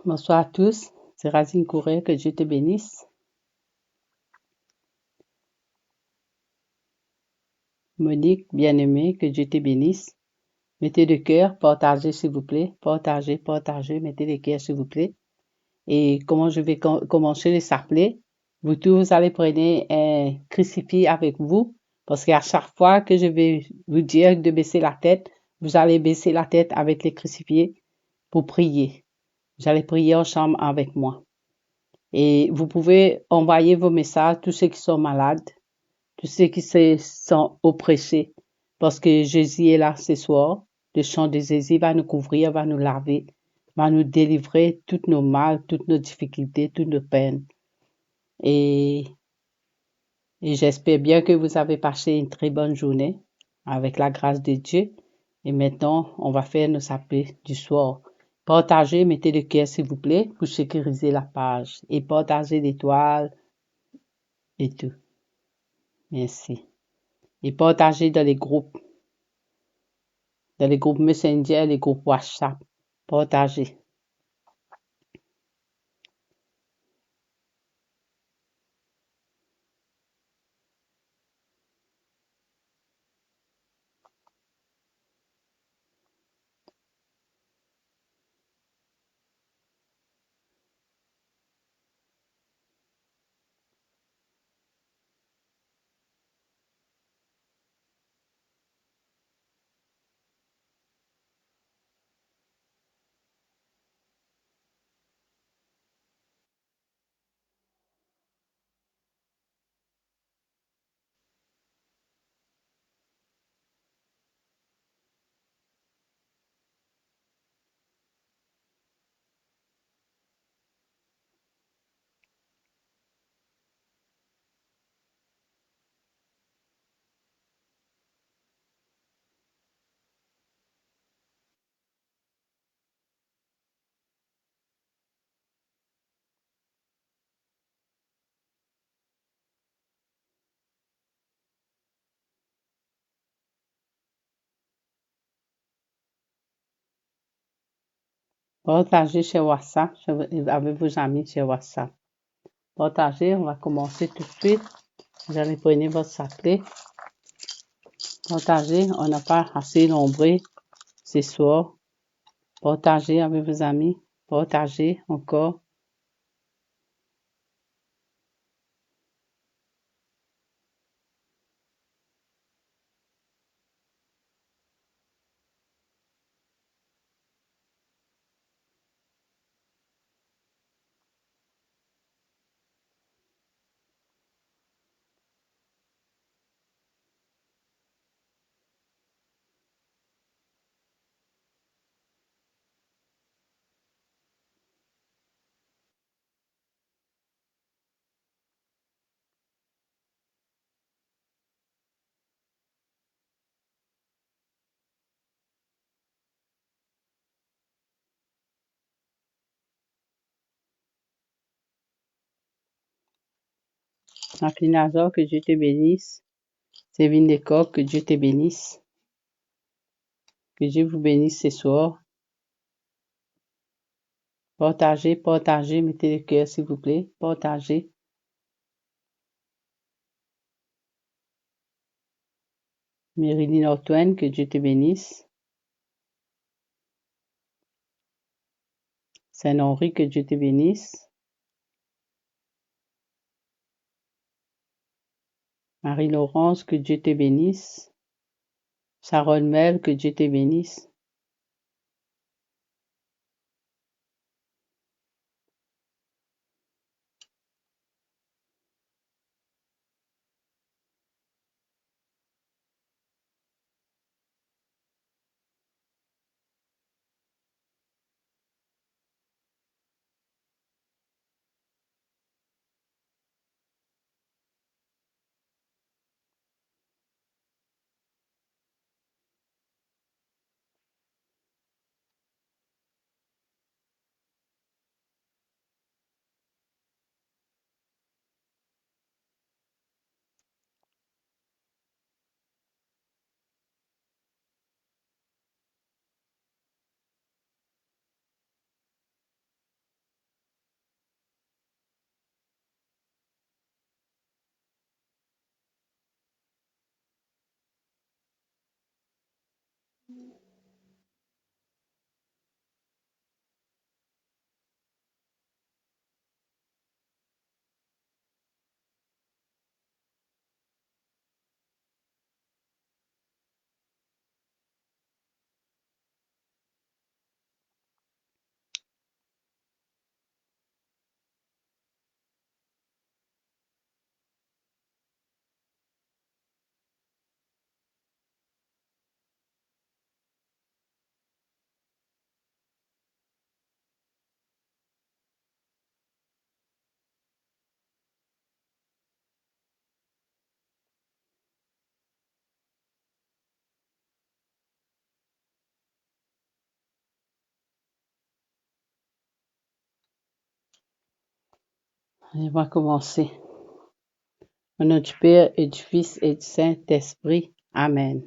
Bonsoir à tous, c'est Racine Courret, que Dieu te bénisse. Monique, bien-aimée, que Dieu te bénisse. Mettez le cœur, partagez s'il vous plaît, partagez, mettez le cœur s'il vous plaît. Et comment je vais commencer les s'appeler? Vous tous allez prendre un crucifix avec vous, parce qu'à chaque fois que je vais vous dire de baisser la tête, vous allez baisser la tête avec les crucifix pour prier. Vous allez prier en chambre avec moi. Et vous pouvez envoyer vos messages, tous ceux qui sont malades, tous ceux qui se sont oppressés, parce que Jésus est là ce soir. Le sang de Jésus va nous couvrir, va nous laver, va nous délivrer toutes nos mal, toutes nos difficultés, toutes nos peines. Et, et j'espère bien que vous avez passé une très bonne journée avec la grâce de Dieu. Et maintenant, on va faire nos appels du soir. Partagez, mettez le cœur s'il vous plaît pour sécuriser la page et partagez l'étoile et tout. Merci. Et partagez dans les groupes Messenger, les groupes WhatsApp. Partagez. Partagez sur WhatsApp, avec vos amis sur WhatsApp. Partagez, on va commencer tout de suite. Vous allez prendre votre sacré. Partagez, on n'a pas assez nombreux ce soir. Partagez avec vos amis. Partagez encore. Napinazor, que Dieu te bénisse. Sévine Descorps, que Dieu te bénisse. Que Dieu vous bénisse ce soir. Partagez, mettez le cœur s'il vous plaît. Partagez. Méridine Antoine, que Dieu te bénisse. Saint-Henri, que Dieu te bénisse. Marie-Laurence, que Dieu te bénisse. Sharon Mel, que Dieu te bénisse. On va commencer. Au nom du Père et du Fils et du Saint-Esprit. Amen.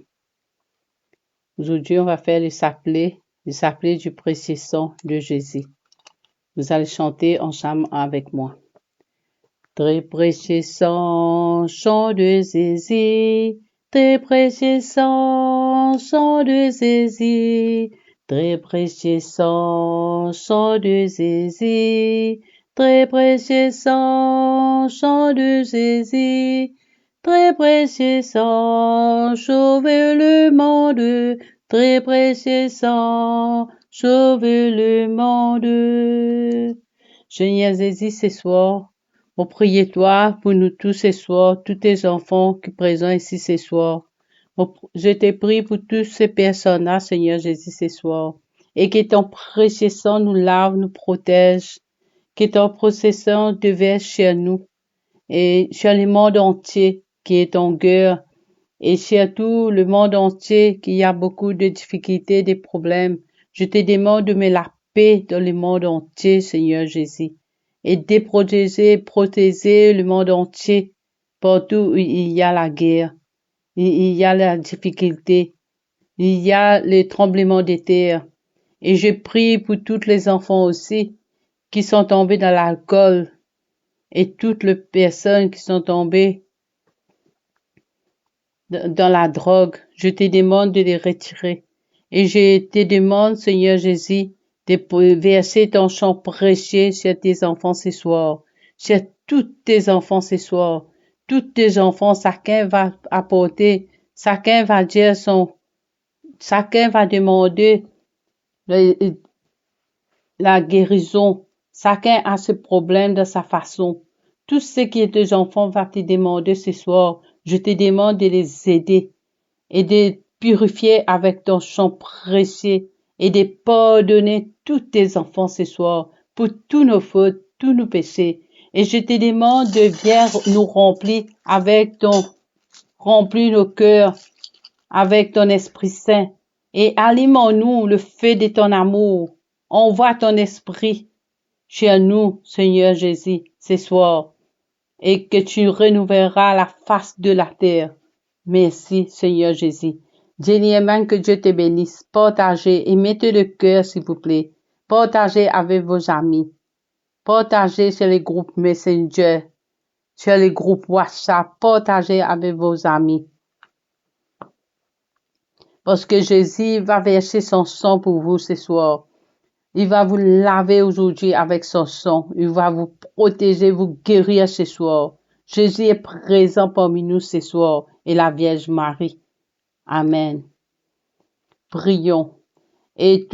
Aujourd'hui, on va faire les saplés du précieux sang de Jésus. Vous allez chanter ensemble avec moi. Très précieux sang, chant de Jésus, très précieux sang, chant de Jésus, très précieux sang, chant de Jésus, très précieux sang, chant de Jésus, très précieux sang, sauve le monde, très précieux sang, sauve le monde. Seigneur Jésus, ce soir, on prie toi pour nous tous ce soir, tous tes enfants qui sont présents ici ce soir. Je te prie pour toutes ces personnes-là, Seigneur Jésus, ce soir. Et que ton précieux sang nous lave, nous protège. Que ton précieux sang déverse chez nous et sur le monde entier qui est en guerre. Et surtout le monde entier qui a beaucoup de difficultés, de problèmes. Je te demande de mettre la paix dans le monde entier, Seigneur Jésus. Et de protéger le monde entier partout où il y a la guerre, il y a la difficulté, il y a les tremblements de terre. Et je prie pour tous les enfants aussi qui sont tombés dans l'alcool et toutes les personnes qui sont tombées dans la drogue. Je te demande de les retirer. Et je te demande, Seigneur Jésus, de verser ton sang précieux sur tes enfants ce soir, sur tous tes enfants ce soir. Tous tes enfants, chacun va apporter, chacun va dire chacun va demander la guérison. Chacun a ce problème de sa façon. Tout ce qui est tes enfants va te demander ce soir. Je te demande de les aider et de purifier avec ton sang précieux et de pardonner tous tes enfants ce soir pour tous nos fautes, tous nos péchés. Et je te demande de bien nous remplir remplis nos cœurs avec ton Esprit Saint et alimente-nous le feu de ton amour. Envoie ton esprit chez nous, Seigneur Jésus, ce soir, et que tu renouvelleras la face de la terre. Merci, Seigneur Jésus. Dernièrement, que Dieu te bénisse. Partagez et mettez le cœur, s'il vous plaît. Partagez avec vos amis. Partagez sur les groupes Messenger, sur les groupes WhatsApp. Partagez avec vos amis. Parce que Jésus va verser son sang pour vous ce soir. Il va vous laver aujourd'hui avec son sang. Il va vous protéger, vous guérir ce soir. Jésus est présent parmi nous ce soir et la Vierge Marie. Amen. Prions. Et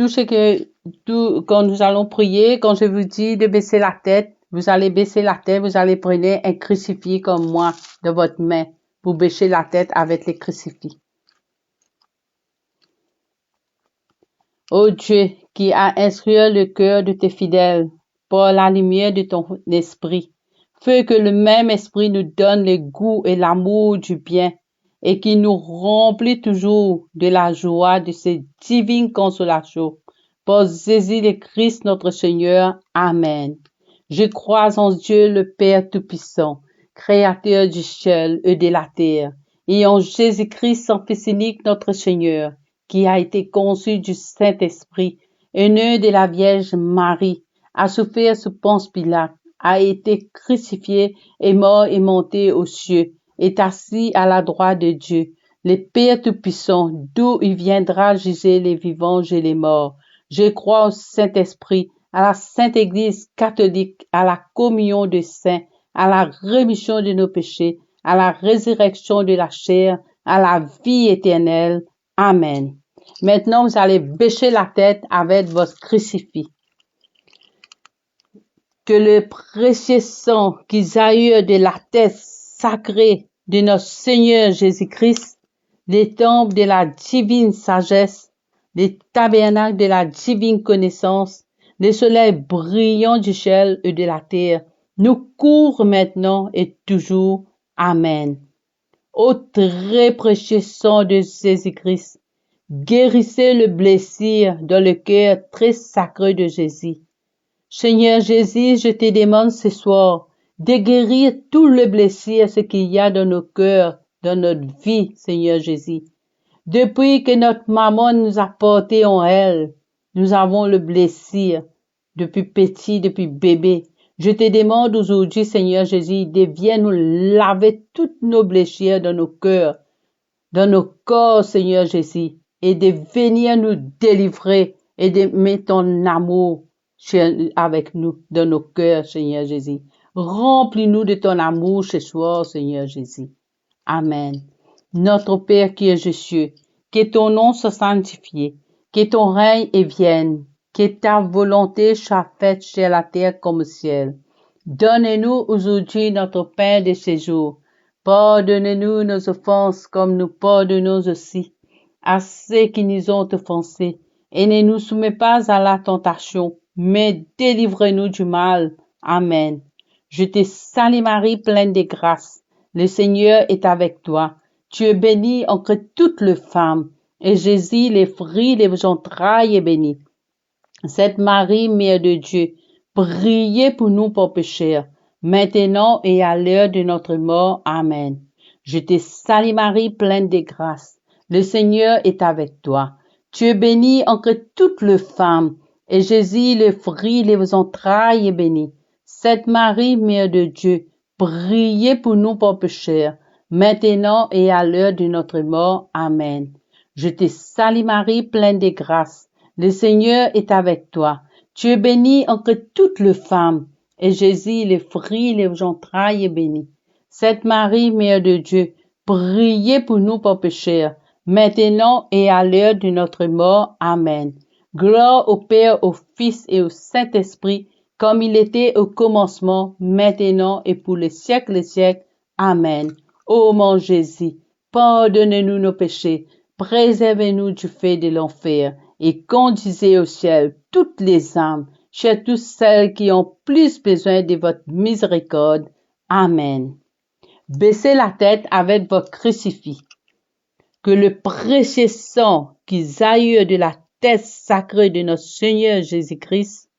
quand nous allons prier, quand je vous dis de baisser la tête, vous allez baisser la tête, vous allez prendre un crucifix comme moi de votre main pour baisser la tête avec les crucifix. Ô Dieu, qui a instruit le cœur de tes fidèles par la lumière de ton esprit, fais que le même esprit nous donne le goût et l'amour du bien et qui nous remplit toujours de la joie de ces divines consolations. Par Jésus le Christ notre Seigneur. Amen. Je crois en Dieu le Père Tout-Puissant, Créateur du ciel et de la terre, et en Jésus-Christ son Fils unique notre Seigneur, qui a été conçu du Saint-Esprit, et né de la Vierge Marie, a souffert sous Ponce Pilate, a été crucifié, est mort et monté aux cieux, est assis à la droite de Dieu, les Pères Tout-Puissants, d'où il viendra juger les vivants et les morts. Je crois au Saint-Esprit, à la Sainte Église catholique, à la communion des saints, à la rémission de nos péchés, à la résurrection de la chair, à la vie éternelle. Amen. Maintenant, vous allez bêcher la tête avec votre crucifix. Que le précieux sang qui jaillit de la tête sacrée de notre Seigneur Jésus-Christ, les temples de la divine sagesse, les tabernacles de la divine connaissance, les soleils brillants du ciel et de la terre, nous courent maintenant et toujours. Amen. Ô très précieux sang de Jésus-Christ, guérissez le blessure dans le cœur très sacré de Jésus. Seigneur Jésus, je te demande ce soir de guérir tout le blessure, ce qu'il y a dans nos cœurs, dans notre vie, Seigneur Jésus. Depuis que notre maman nous a portés en elle, nous avons le blessure depuis petit, depuis bébé. Je te demande aujourd'hui, Seigneur Jésus, de venir nous laver toutes nos blessures dans nos cœurs, dans nos corps, Seigneur Jésus, et de venir nous délivrer et de mettre ton amour avec nous, dans nos cœurs, Seigneur Jésus. Remplis-nous de ton amour ce soir, Seigneur Jésus. Amen. Notre Père qui es aux cieux, que ton nom soit sanctifié, que ton règne vienne, que ta volonté soit faite sur la terre comme au ciel. Donne-nous aujourd'hui notre pain de ce jour. Pardonne-nous nos offenses comme nous pardonnons aussi à ceux qui nous ont offensés. Et ne nous soumets pas à la tentation, mais délivre-nous du mal. Amen. Je te salue Marie, pleine de grâce. Le Seigneur est avec toi. Tu es bénie entre toutes les femmes, et Jésus, le fruit de vos entrailles, est béni. Sainte Marie, Mère de Dieu, priez pour nous pauvres pécheurs, maintenant et à l'heure de notre mort. Amen. Je te salue Marie, pleine de grâce. Le Seigneur est avec toi. Tu es bénie entre toutes les femmes, et Jésus, le fruit de vos entrailles, est béni. Sainte Marie, Mère de Dieu, priez pour nous pauvres pécheurs, maintenant et à l'heure de notre mort. Amen. Je te salue Marie, pleine de grâce. Le Seigneur est avec toi. Tu es bénie entre toutes les femmes, et Jésus, le fruit de vos entrailles, est béni. Sainte Marie, Mère de Dieu, priez pour nous pauvres pécheurs, maintenant et à l'heure de notre mort. Amen. Gloire au Père, au Fils et au Saint-Esprit, comme il était au commencement, maintenant et pour les siècles des siècles. Amen. Ô mon Jésus, pardonne-nous nos péchés, préservez-nous du feu de l'enfer, et conduisez au ciel toutes les âmes, surtout celles qui ont plus besoin de votre miséricorde. Amen. Baissez la tête avec votre crucifix. Que le précieux sang qui jaillit de la tête sacrée de notre Seigneur Jésus-Christ,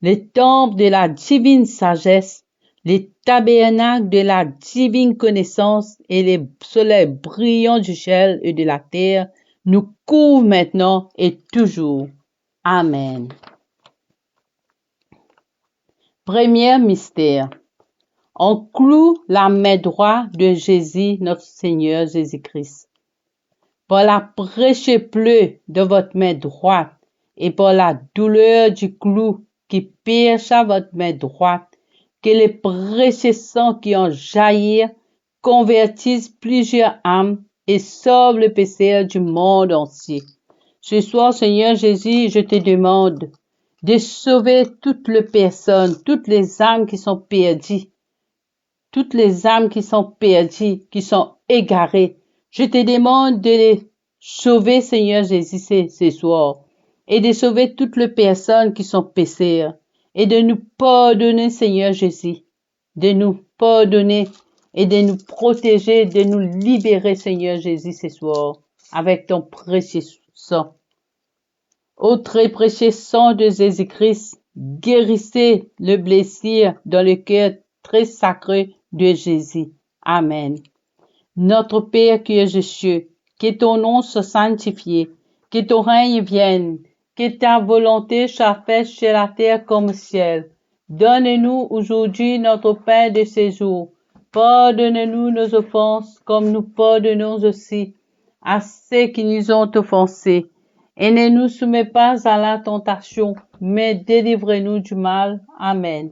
les temples de la divine sagesse, les tabernacles de la divine connaissance et les soleils brillants du ciel et de la terre nous couvrent maintenant et toujours. Amen. Premier mystère. On cloue la main droite de Jésus, notre Seigneur Jésus-Christ. Par la précieuse plaie de votre main droite et par la douleur du clou qui pierce à votre main droite, que les précieux sang qui en jaillit convertissent plusieurs âmes et sauvent le péché du monde entier. Ce soir, Seigneur Jésus, je te demande de sauver toutes les personnes, toutes les âmes qui sont perdues, toutes les âmes qui sont perdues, qui sont égarées. Je te demande de les sauver, Seigneur Jésus, ce soir, et de sauver toutes les personnes qui sont pécheurs, et de nous pardonner, Seigneur Jésus, de nous pardonner et de nous protéger, de nous libérer, Seigneur Jésus, ce soir, avec ton précieux sang. Ô très précieux sang de Jésus-Christ, guérissez le blessure dans le cœur très sacré de Jésus. Amen. Notre Père qui es aux cieux, que ton nom soit sanctifié, que ton règne vienne, que ta volonté soit faite sur la terre comme au ciel. Donne-nous aujourd'hui notre pain de ce jour. Pardonne-nous nos offenses comme nous pardonnons aussi à ceux qui nous ont offensés. Et ne nous soumets pas à la tentation, mais délivre-nous du mal. Amen.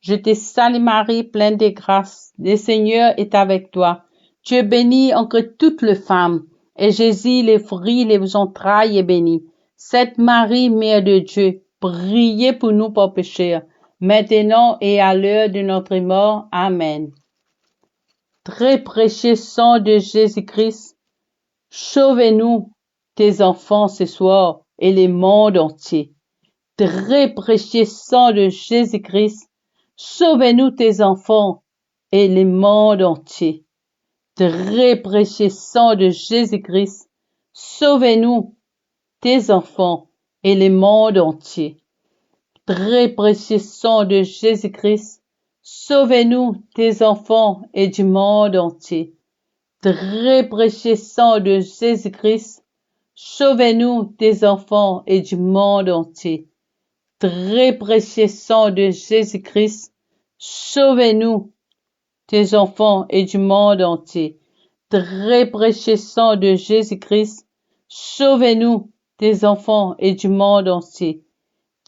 Je te salue Marie, pleine de grâce. Le Seigneur est avec toi. Tu es bénie entre toutes les femmes, et Jésus, le fruit de vos entrailles, est béni. Sainte Marie, Mère de Dieu, priez pour nous pauvres pécheurs, maintenant et à l'heure de notre mort. Amen. Très précieux sang de Jésus-Christ, sauve-nous, tes enfants, ce soir, et le monde entier. Très précieux sang de Jésus-Christ, sauve-nous, tes enfants, et le monde entier. Très précieux sang de Jésus-Christ, sauve-nous, tes enfants, et le monde entier. Très précieux sang de Jésus-Christ, sauve-nous, tes enfants, et du monde entier. Très précieux sang de Jésus-Christ, sauve-nous, tes enfants, et du monde entier. Très précieux sang de Jésus-Christ, sauve-nous, tes enfants, et du monde entier. Très précieux sang de Jésus-Christ, sauve-nous, tes enfants, et du monde entier.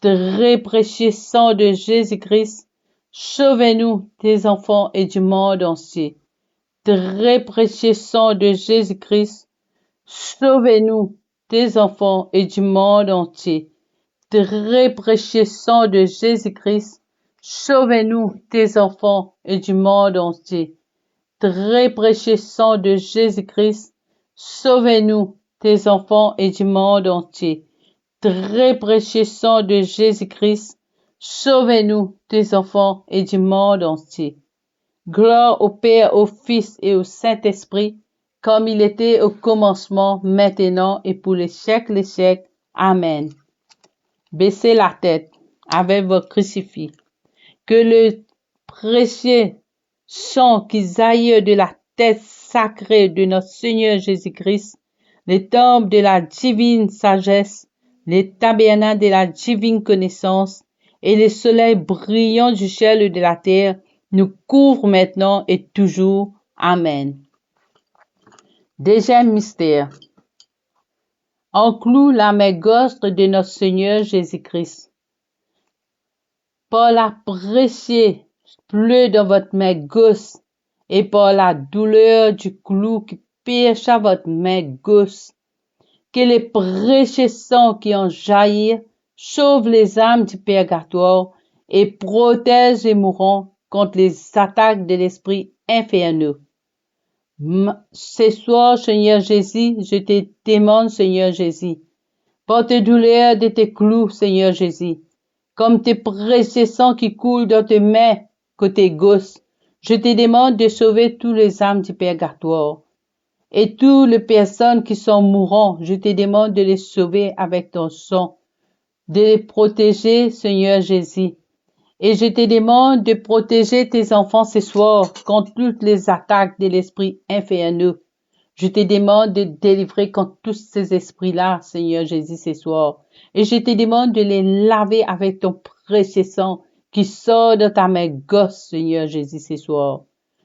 Très précieux sang de Jésus-Christ, sauve-nous, tes enfants, et du monde entier. Très précieux sang de Jésus-Christ, sauve-nous, tes enfants, et du monde entier. Très précieux sang de Jésus-Christ, sauve-nous, tes enfants, et du monde entier. Très précieux sang de Jésus-Christ, sauve-nous, tes enfants, et du monde entier. Très précieux sang de Jésus-Christ, sauve-nous, tes enfants, et du monde entier. Gloire au Père, au Fils et au Saint-Esprit, comme il était au commencement, maintenant et pour les siècles des siècles. Amen. Baissez la tête avec votre crucifix. Que le précieux sang qui jaillit de la tête sacrée de notre Seigneur Jésus-Christ, les temples de la divine sagesse, les tabernacles de la divine connaissance et les soleils brillants du ciel et de la terre nous couvrent maintenant et toujours. Amen. Deuxième mystère. On cloue la main gauche de notre Seigneur Jésus-Christ. Par la précieuse pleut dans votre main gauche et par la douleur du clou qui pierce à votre main gauche, que les précieux sang qui en jaillit sauve les âmes du purgatoire et protège les mourants contre les attaques de l'esprit infernal. Ce soir, Seigneur Jésus, je te demande, Seigneur Jésus, par tes douleurs de tes clous, Seigneur Jésus, comme tes précieux sang qui coulent dans tes mains côté gauche, je te demande de sauver tous les âmes du purgatoire. Et toutes les personnes qui sont mourantes, je te demande de les sauver avec ton sang, de les protéger, Seigneur Jésus. Et je te demande de protéger tes enfants ce soir contre toutes les attaques de l'esprit infernal. Je te demande de délivrer contre tous ces esprits-là, Seigneur Jésus, ce soir. Et je te demande de les laver avec ton précieux sang qui sort de ta main gauche, Seigneur Jésus, ce soir.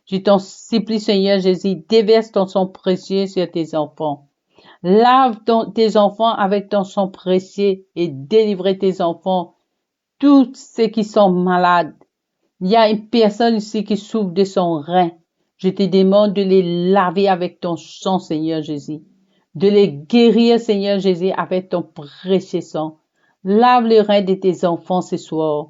Je t'en supplie, Seigneur Jésus, déverse ton sang précieux sur tes enfants. Lave tes enfants avec ton sang précieux et délivre tes enfants, tous ceux qui sont malades. Il y a une personne ici qui souffre de son rein. Je te demande de les laver avec ton sang, Seigneur Jésus. De les guérir, Seigneur Jésus, avec ton précieux sang. Lave les reins de tes enfants ce soir.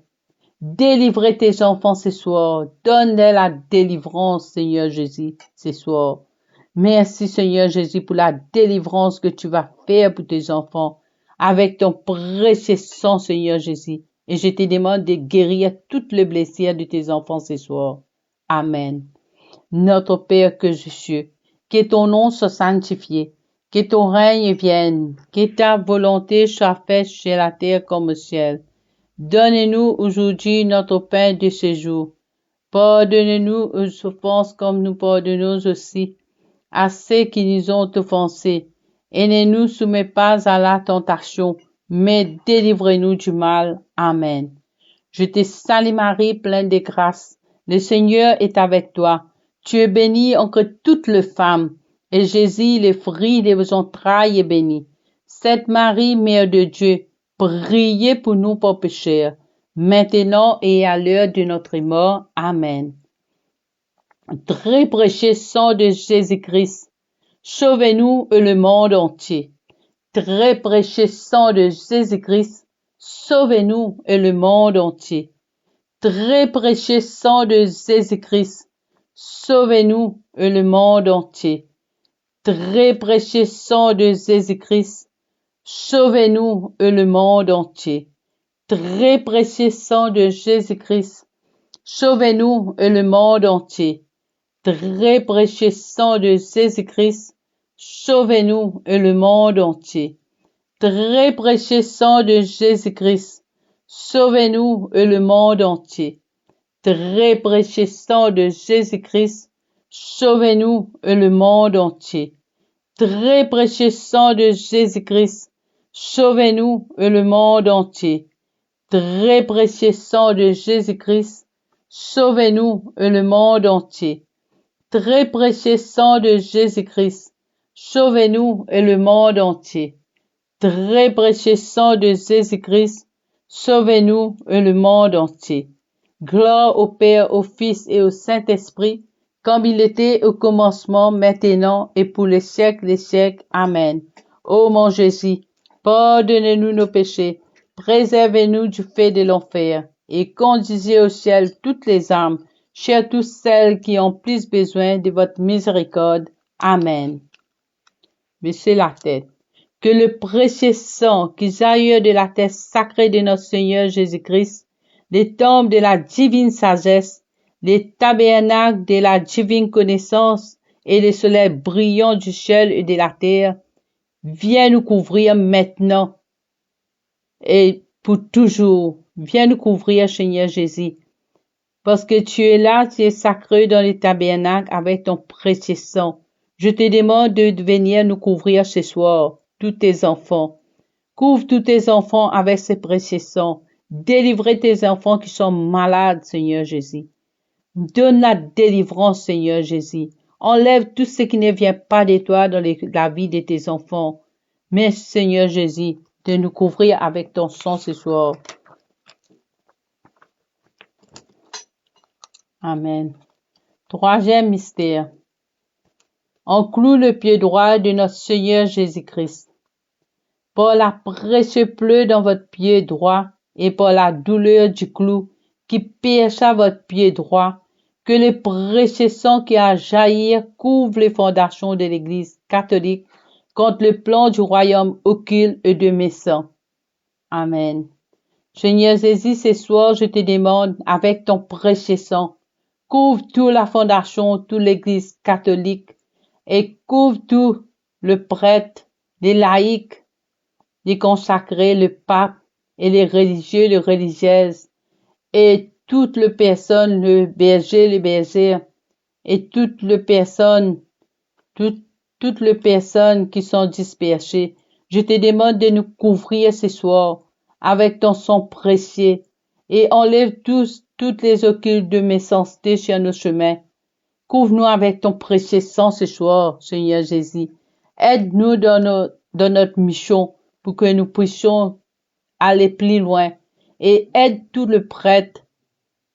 Délivre tes enfants ce soir. Donne-leur la délivrance, Seigneur Jésus, ce soir. Merci, Seigneur Jésus, pour la délivrance que tu vas faire pour tes enfants. Avec ton précieux sang, Seigneur Jésus. Et je te demande de guérir toutes les blessures de tes enfants ce soir. Amen. Notre Père que je suis, que ton nom soit sanctifié, que ton règne vienne, que ta volonté soit faite sur la terre comme au ciel. Donne-nous aujourd'hui notre pain de ce jour. Pardonne-nous nos offenses comme nous pardonnons aussi à ceux qui nous ont offensés. Et ne nous soumets pas à la tentation, mais délivre-nous du mal. Amen. Je te salue Marie, pleine de grâce. Le Seigneur est avec toi. Tu es bénie entre toutes les femmes, Et Jésus, le fruit de vos entrailles, est béni. Sainte Marie, Mère de Dieu, priez pour nous pauvres pécheurs, maintenant et à l'heure de notre mort. Amen. Très précieux sang de Jésus-Christ, sauvez-nous et le monde entier. Très précieux sang de Jésus-Christ, sauvez-nous et le monde entier. Très précieux sang de Jésus-Christ, sauvez-nous et le monde entier. Très précieux sang de Jésus-Christ, sauvez-nous et le monde entier. Très précieux sang de Jésus-Christ, sauvez-nous et le monde entier. Très précieux sang de Jésus-Christ, sauvez-nous et le monde entier. Très précieux sang de Jésus-Christ, sauvez-nous et le monde entier. Très précieux sang de Jésus-Christ, sauvez-nous et le monde entier. Très précieux sang de Jésus-Christ, sauvez-nous et le monde entier. Très précieux sang de Jésus-Christ, sauvez-nous et le monde entier. Très précieux sang de Jésus-Christ, sauvez-nous et le monde entier. Très précieux sang de Jésus-Christ, sauvez-nous et le monde entier. Gloire au Père, au Fils et au Saint-Esprit, comme il était au commencement, maintenant et pour les siècles des siècles. Amen. Ô mon Jésus, pardonnez-nous nos péchés, préservez-nous du feu de l'enfer, et conduisez au ciel toutes les âmes, surtout celles qui ont plus besoin de votre miséricorde. Amen. Baissez la tête. Que le précieux sang qui jaillit de la tête sacrée de notre Seigneur Jésus-Christ, les tombes de la divine sagesse, les tabernacles de la divine connaissance et les soleils brillants du ciel et de la terre, viens nous couvrir maintenant et pour toujours. Viens nous couvrir, Seigneur Jésus, parce que tu es là, tu es sacré dans les tabernacles avec ton précieux sang. Je te demande de venir nous couvrir ce soir, tous tes enfants. Couvre tous tes enfants avec ce précieux sang. Délivrez tes enfants qui sont malades, Seigneur Jésus. Donne la délivrance, Seigneur Jésus. Enlève tout ce qui ne vient pas de toi dans la vie de tes enfants. Merci, Seigneur Jésus, de nous couvrir avec ton sang ce soir. Amen. Troisième mystère. On cloue le pied droit de notre Seigneur Jésus-Christ. Par la précieuse plaie dans votre pied droit et par la douleur du clou qui pierça votre pied droit, que le précieux sang qui a jailli couvre les fondations de l'Église catholique contre le plan du royaume occulte et de méchants. Amen. Seigneur Jésus, ce soir, je te demande, avec ton précieux sang, couvre toute la fondation, toute l'Église catholique et couvre tout le prêtre, les laïcs, les consacrés, le pape et les religieux, les religieuses et toutes les personnes, le berger, les bergères et toutes les personnes qui sont dispersées. Je te demande de nous couvrir ce soir avec ton sang précieux et enlève toutes les occultes de méchanceté sur nos chemins. Couvre-nous avec ton précieux sang ce soir, Seigneur Jésus. Aide-nous dans notre mission pour que nous puissions aller plus loin et aide tout le prêtre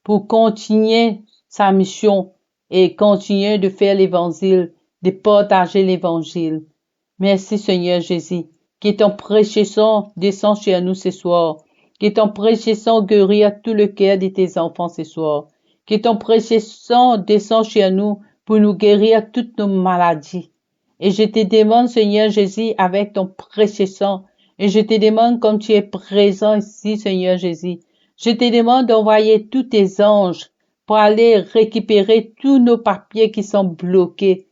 pour continuer sa mission et continuer de faire l'évangile, de partager l'évangile. Merci Seigneur Jésus, que ton précieux sang descend sur nous ce soir, que ton précieux sang guérit tout le cœur de tes enfants ce soir, que ton précieux sang descend sur nous pour nous guérir toutes nos maladies. Et je te demande Seigneur Jésus avec ton précieux sang, et je te demande comme tu es présent ici Seigneur Jésus, je te demande d'envoyer tous tes anges pour aller récupérer tous nos papiers qui sont bloqués.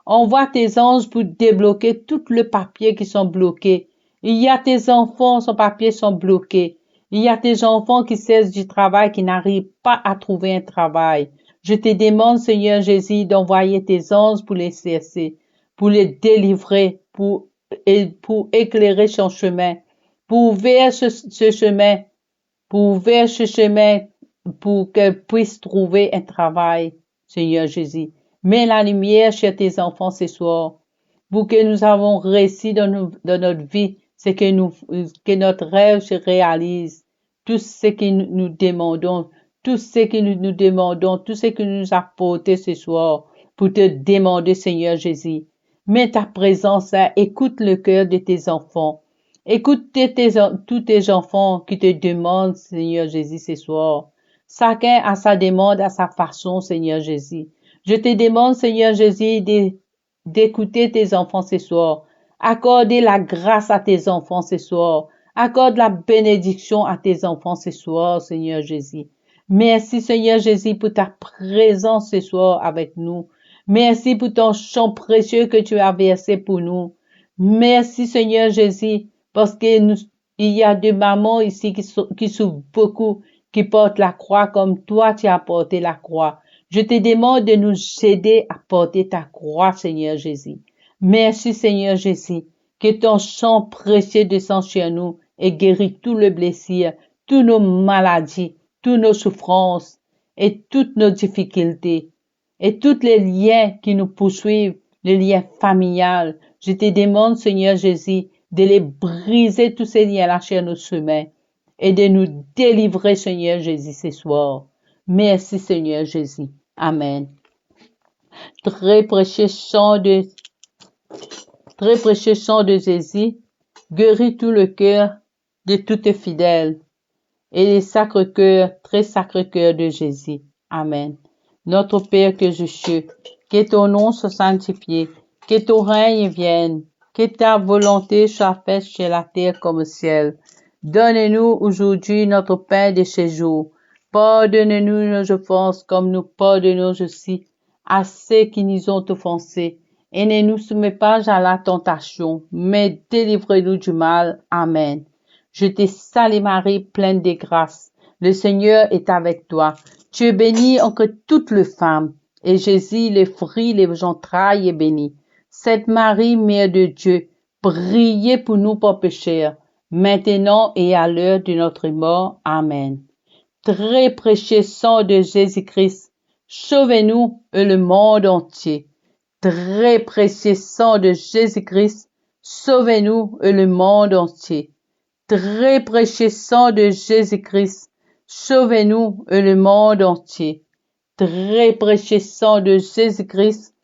Envoie tes anges pour débloquer tout le papier qui sont bloqués. Il y a tes enfants, son papier sont bloqués. Il y a tes enfants qui cessent du travail, qui n'arrivent pas à trouver un travail. Je te demande, Seigneur Jésus, d'envoyer tes anges pour les cesser, pour les délivrer, pour éclairer son chemin, pour ouvrir ce chemin, pour qu'elles puissent trouver un travail, Seigneur Jésus. Mets la lumière chez tes enfants ce soir pour que nous avons réussi dans notre vie, c'est que notre rêve se réalise. Tout ce que nous demandons, tout ce que nous demandons, tout ce que nous apportons ce soir pour te demander, Seigneur Jésus. Mets ta présence là, écoute le cœur de tes enfants. Écoute tous tes enfants qui te demandent, Seigneur Jésus, ce soir. Chacun a sa demande à sa façon, Seigneur Jésus. Je te demande, Seigneur Jésus, d'écouter tes enfants ce soir. Accorder la grâce à tes enfants ce soir. Accorde la bénédiction à tes enfants ce soir, Seigneur Jésus. Merci, Seigneur Jésus, pour ta présence ce soir avec nous. Merci pour ton sang précieux que tu as versé pour nous. Merci, Seigneur Jésus, parce que il y a des mamans ici qui souffrent beaucoup, qui portent la croix comme toi tu as porté la croix. Je te demande de nous aider à porter ta croix, Seigneur Jésus. Merci, Seigneur Jésus, que ton sang précieux descend sur nous et guérit tout le blessure, toutes nos maladies, toutes nos souffrances et toutes nos difficultés et tous les liens qui nous poursuivent, les liens familiales. Je te demande, Seigneur Jésus, de les briser tous ces liens-là sur nos chemins et de nous délivrer, Seigneur Jésus, ce soir. Merci, Seigneur Jésus. Amen. Très précieux sang de Jésus, guérit tout le cœur de tout fidèle et les sacrés cœurs, très sacré cœur de Jésus. Amen. Notre Père que je suis, que ton nom soit sanctifié, que ton règne vienne, que ta volonté soit faite sur la terre comme au ciel. Donne-nous aujourd'hui notre pain de ce jour. Pardonne-nous nos offenses comme nous pardonnons aussi à ceux qui nous ont offensés. Et ne nous soumets pas à la tentation, mais délivre-nous du mal. Amen. Je te salue Marie, pleine de grâce. Le Seigneur est avec toi. Tu es bénie entre toutes les femmes, et Jésus, le fruit de vos entrailles, est béni. Sainte Marie, Mère de Dieu, priez pour nous pauvres pécheurs, maintenant et à l'heure de notre mort. Amen. Très précieux sang de Jésus-Christ, sauvez-nous et le monde entier. Très précieux sang de Jésus-Christ, sauvez-nous et le monde entier. Très précieux sang de Jésus-Christ, sauvez-nous et le monde entier. Très précieux sang de Jésus-Christ,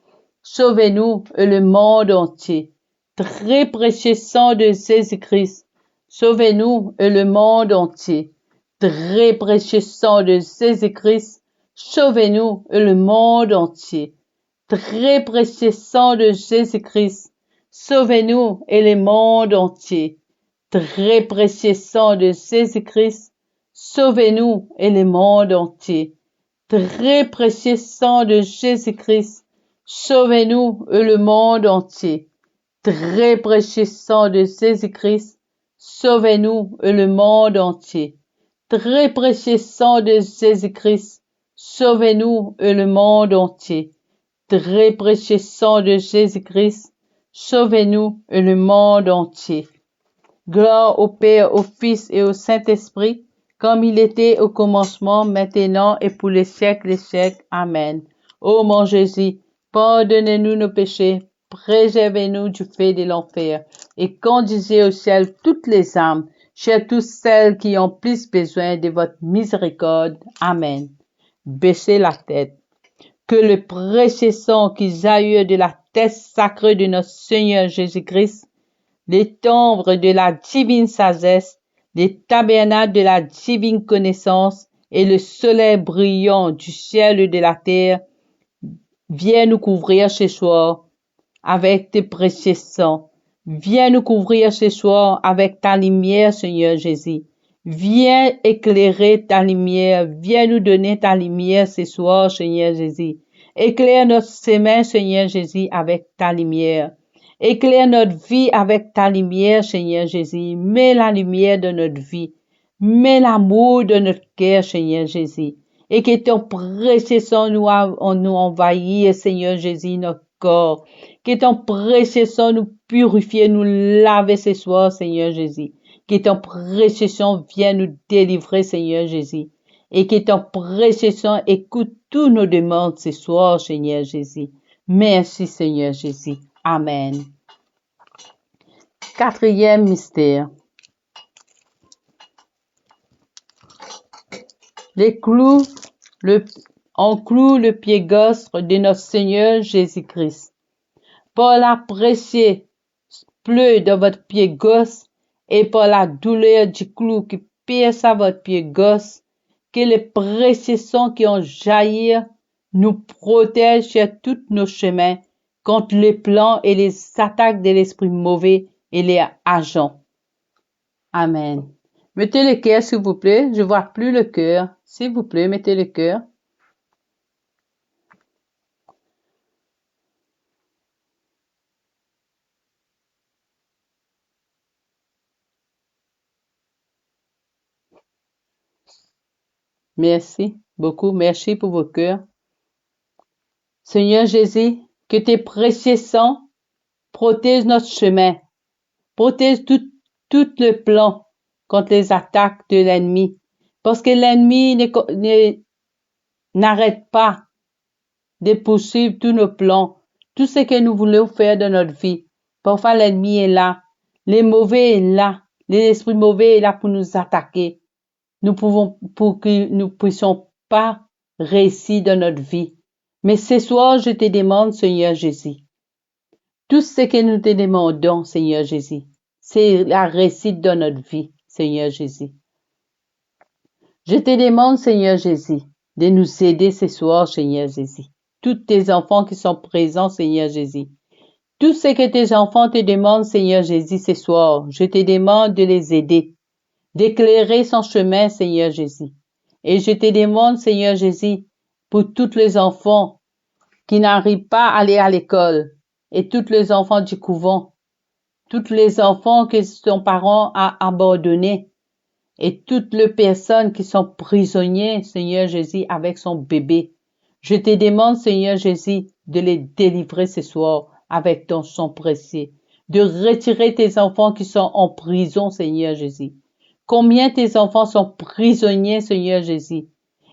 sauvez-nous et le monde entier. Très précieux sang de Jésus-Christ, sauvez-nous et le monde entier. Très précieux sang de Jésus-Christ, sauvez-nous et le monde entier. Très précieux sang de Jésus-Christ, sauvez-nous et le monde entier. Très précieux sang de Jésus-Christ, sauvez-nous et le monde entier. Très précieux sang de Jésus-Christ, sauvez-nous et le monde entier. Très précieux sang de Jésus-Christ, sauvez-nous et le monde entier. Très précieux sang de Jésus-Christ, sauvez-nous et le monde entier. Très précieux sang de Jésus-Christ, sauvez-nous et le monde entier. Gloire au Père, au Fils et au Saint-Esprit, comme il était au commencement, maintenant et pour les siècles des siècles. Amen. Ô mon Jésus, pardonnez-nous nos péchés, préservez-nous du feu de l'enfer, et conduisez au ciel toutes les âmes, surtout celles qui ont plus besoin de votre miséricorde. Amen. Baissez la tête. Que le précieux sang qui jaillit de la tête sacrée de notre Seigneur Jésus-Christ, les timbres de la divine sagesse, les tabernacles de la divine connaissance et le soleil brillant du ciel et de la terre, viens nous couvrir ce soir avec tes précieux sangs. Viens nous couvrir ce soir avec ta lumière, Seigneur Jésus. Viens éclairer ta lumière. Viens nous donner ta lumière ce soir, Seigneur Jésus. Éclaire notre chemin, Seigneur Jésus, avec ta lumière. Éclaire notre vie avec ta lumière, Seigneur Jésus. Mets la lumière de notre vie. Mets l'amour de notre cœur, Seigneur Jésus. Et que ton précieux sang nous envahisse, Seigneur Jésus, notre corps. Que ton précieux sang nous purifie, nous lave ce soir, Seigneur Jésus. Que ton précieux sang vienne nous délivrer, Seigneur Jésus. Et que ton précieux sang écoute tous nos demandes ce soir, Seigneur Jésus. Merci, Seigneur Jésus. Amen. Quatrième mystère. On cloue le pied gauche de notre Seigneur Jésus-Christ. Par la précieuse pleut de votre pied gauche et par la douleur du clou qui pierce à votre pied gauche, que les précieux sons qui ont jailli nous protègent sur tous nos chemins contre les plans et les attaques de l'esprit mauvais et les agents. Amen. Mettez le cœur, s'il vous plaît. Je vois plus le cœur. S'il vous plaît, mettez le cœur. Merci beaucoup. Merci pour vos cœurs. Seigneur Jésus, que tes précieux sangs protègent notre chemin. Protège tout le plan contre les attaques de l'ennemi. Parce que l'ennemi n'arrête pas de poursuivre tous nos plans, tout ce que nous voulons faire dans notre vie. Parfois, l'ennemi est là. Les mauvais est là. L'esprit mauvais est là pour nous attaquer. Pour que nous puissions pas réussir dans notre vie. Mais ce soir, je te demande, Seigneur Jésus, tout ce que nous te demandons, Seigneur Jésus, c'est la réussite dans notre vie, Seigneur Jésus. Je te demande, Seigneur Jésus, de nous aider ce soir, Seigneur Jésus. Tous tes enfants qui sont présents, Seigneur Jésus. Tout ce que tes enfants te demandent, Seigneur Jésus, ce soir, je te demande de les aider, d'éclairer son chemin, Seigneur Jésus. Et je te demande, Seigneur Jésus, pour tous les enfants qui n'arrivent pas à aller à l'école, et tous les enfants du couvent, tous les enfants que son parent a abandonnés, et toutes les personnes qui sont prisonniers, Seigneur Jésus, avec son bébé. Je te demande, Seigneur Jésus, de les délivrer ce soir avec ton sang précieux, de retirer tes enfants qui sont en prison, Seigneur Jésus. Combien tes enfants sont prisonniers, Seigneur Jésus?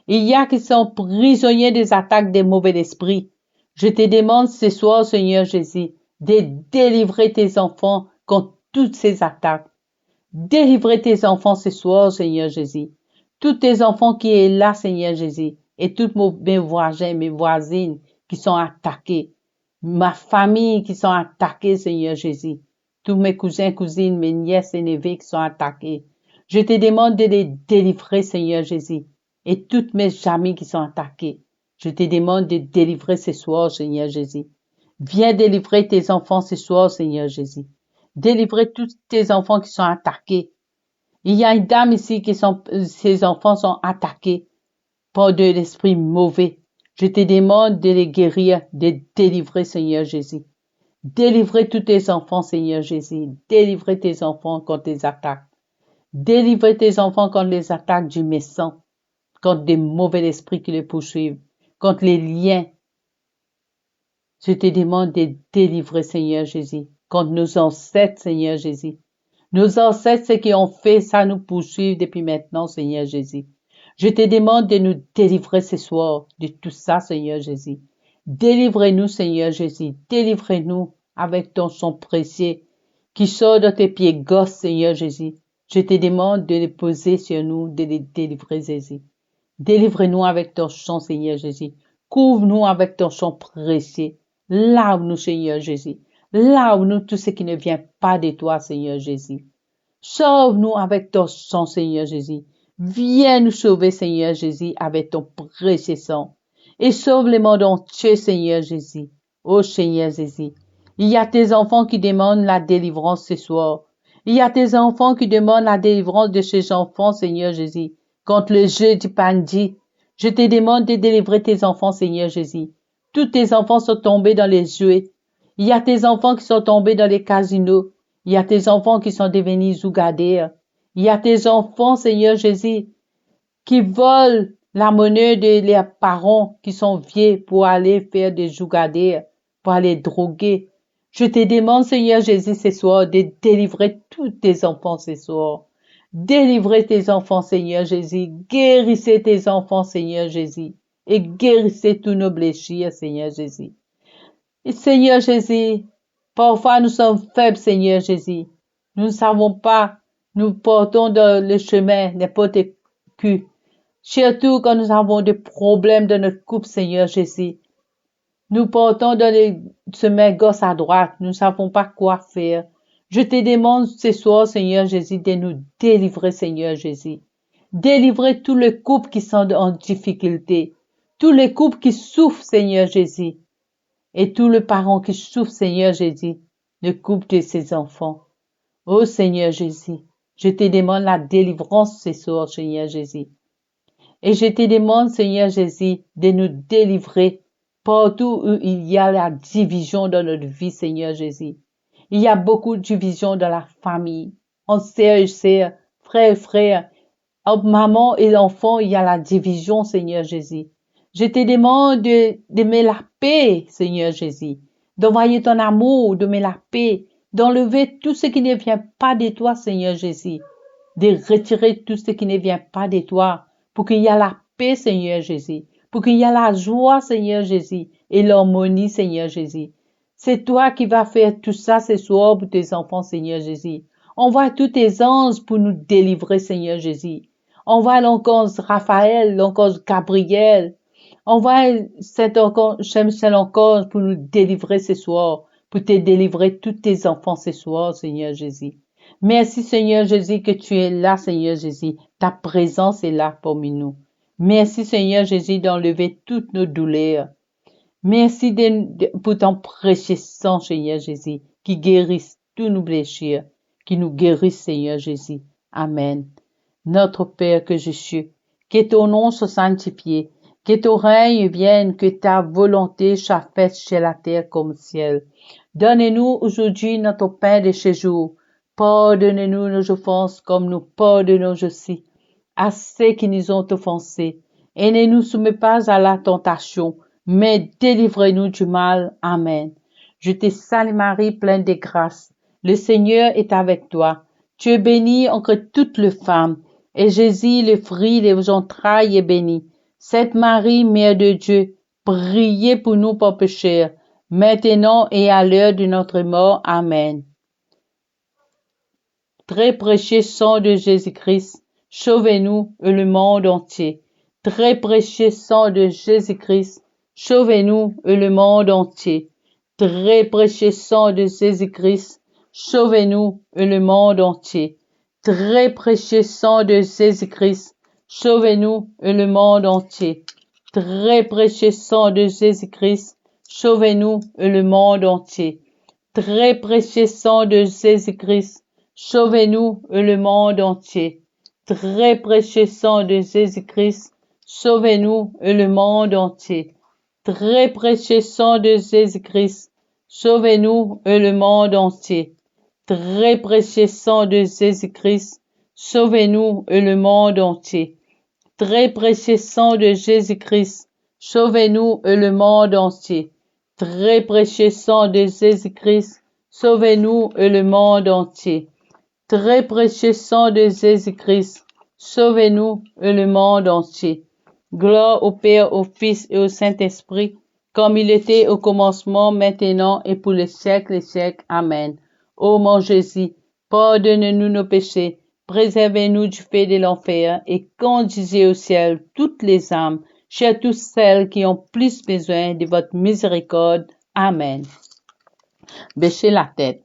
Il y a qui sont prisonniers des attaques des mauvais esprits. Je te demande ce soir, Seigneur Jésus, de délivrer tes enfants contre toutes ces attaques. Délivrer tes enfants ce soir, Seigneur Jésus. Tous tes enfants qui est là, Seigneur Jésus, et toutes mes voisins, mes voisines qui sont attaqués. Ma famille qui sont attaqués, Seigneur Jésus. Tous mes cousins, cousines, mes nièces et neveux qui sont attaqués. Je te demande de les délivrer, Seigneur Jésus, et toutes mes amis qui sont attaqués. Je te demande de délivrer ce soir, Seigneur Jésus. Viens délivrer tes enfants ce soir, Seigneur Jésus. Délivrer tous tes enfants qui sont attaqués. Il y a une dame ici ses enfants sont attaqués par de l'esprit mauvais. Je te demande de les guérir, de délivrer, Seigneur Jésus. Délivrer tous tes enfants, Seigneur Jésus. Délivrer tes enfants contre les attaques. Délivrer tes enfants contre les attaques du méchant, contre des mauvais esprits qui les poursuivent, contre les liens. Je te demande de délivrer, Seigneur Jésus, contre nos ancêtres, Seigneur Jésus. Nos ancêtres, ceux qui ont fait ça, nous poursuivent depuis maintenant, Seigneur Jésus. Je te demande de nous délivrer ce soir de tout ça, Seigneur Jésus. Délivrez-nous, Seigneur Jésus. Délivrez-nous avec ton sang précieux qui sort de tes pieds gauche, Seigneur Jésus. Je te demande de les poser sur nous, de les délivrer, Jésus. Délivre-nous avec ton sang, Seigneur Jésus. Couvre-nous avec ton sang précieux. Lave-nous, Seigneur Jésus. Lave-nous tout ce qui ne vient pas de toi, Seigneur Jésus. Sauve-nous avec ton sang, Seigneur Jésus. Viens nous sauver, Seigneur Jésus, avec ton précieux sang. Et sauve le monde entier, Seigneur Jésus. Oh, Seigneur Jésus. Il y a tes enfants qui demandent la délivrance ce soir. Il y a tes enfants qui demandent la délivrance de ces enfants, Seigneur Jésus, contre le jeu du bandit. Je te demande de délivrer tes enfants, Seigneur Jésus. Tous tes enfants sont tombés dans les jeux. Il y a tes enfants qui sont tombés dans les casinos. Il y a tes enfants qui sont devenus zougadères. Il y a tes enfants, Seigneur Jésus, qui volent la monnaie de leurs parents qui sont vieux pour aller faire des zougadères, pour aller droguer. Je te demande, Seigneur Jésus, ce soir, de délivrer tous tes enfants ce soir. Délivrez tes enfants, Seigneur Jésus. Guérissez tes enfants, Seigneur Jésus. Et guérissez tous nos blessures, Seigneur Jésus. Et Seigneur Jésus, parfois nous sommes faibles, Seigneur Jésus. Nous ne savons pas. Nous portons dans le chemin n'importe qui. Surtout quand nous avons des problèmes dans notre couple, Seigneur Jésus. Nous portons dans le chemin gauche à droite. Nous ne savons pas quoi faire. Je te demande ce soir, Seigneur Jésus, de nous délivrer, Seigneur Jésus. Délivrer tous les couples qui sont en difficulté. Tous les couples qui souffrent, Seigneur Jésus. Et tous les parents qui souffrent, Seigneur Jésus. Le couple de ses enfants. Oh Seigneur Jésus, je te demande la délivrance ce soir, Seigneur Jésus. Et je te demande, Seigneur Jésus, de nous délivrer partout où il y a la division dans notre vie, Seigneur Jésus. Il y a beaucoup de division dans la famille, en sœurs et sœurs, frères et frères, entre maman et l'enfant, il y a la division, Seigneur Jésus. Je te demande de mettre la paix, Seigneur Jésus, d'envoyer ton amour, de mettre la paix, d'enlever tout ce qui ne vient pas de toi, Seigneur Jésus, de retirer tout ce qui ne vient pas de toi, pour qu'il y ait la paix, Seigneur Jésus, pour qu'il y ait la joie, Seigneur Jésus, et l'harmonie, Seigneur Jésus. C'est toi qui vas faire tout ça ce soir pour tes enfants, Seigneur Jésus. Envoie tous tes anges pour nous délivrer, Seigneur Jésus. Envoie l'ange Raphaël, l'ange Gabriel. Envoie cet ange pour nous délivrer ce soir, pour te délivrer tous tes enfants ce soir, Seigneur Jésus. Merci, Seigneur Jésus, que tu es là, Seigneur Jésus. Ta présence est là parmi nous. Merci, Seigneur Jésus, d'enlever toutes nos douleurs. Merci pour ton précieux sang, Seigneur Jésus, qui guérisse tous nos blessures, qui nous guérisse, Seigneur Jésus. Amen. Notre Père que je suis, que ton nom soit sanctifié, que ton règne vienne, que ta volonté soit faite sur la terre comme au ciel. Donne-nous aujourd'hui notre pain de ce jour. Pardonne-nous nos offenses comme nous pardonnons aussi à ceux qui nous ont offensés. Et ne nous soumets pas à la tentation, mais délivre-nous du mal. Amen. Je te salue Marie, pleine de grâce. Le Seigneur est avec toi. Tu es bénie entre toutes les femmes, et Jésus, le fruit de vos entrailles, est béni. Sainte Marie, Mère de Dieu, priez pour nous pauvres pécheurs, maintenant et à l'heure de notre mort. Amen. Très précieux sang de Jésus-Christ, sauvez-nous et le monde entier. Très précieux sang de Jésus-Christ, sauvez-nous et le monde entier. Très précieux sang de Jésus-Christ, sauvez-nous et le monde entier. Très précieux sang de Jésus-Christ, sauvez-nous et le monde entier. Très précieux sang de Jésus-Christ, sauvez-nous et le monde entier. Très précieux sang de Jésus-Christ, sauvez-nous et le monde entier. Très précieux sang de Jésus-Christ, sauvez-nous et le monde entier. Très précieux sang de Jésus-Christ, sauvez-nous et le monde entier. Très précieux sang de Jésus-Christ, sauvez-nous et le monde entier. Très précieux sang de Jésus-Christ, sauvez-nous et le monde entier. Très précieux sang de Jésus-Christ, sauvez-nous et le monde entier. Très précieux sang de Jésus-Christ, sauvez-nous et le monde entier. Gloire au Père, au Fils et au Saint-Esprit, comme il était au commencement, maintenant et pour les siècles des siècles. Amen. Ô mon Jésus, pardonne-nous nos péchés, préservez-nous du feu de l'enfer et conduisez au ciel toutes les âmes, surtout celles qui ont plus besoin de votre miséricorde. Amen. Baissez la tête.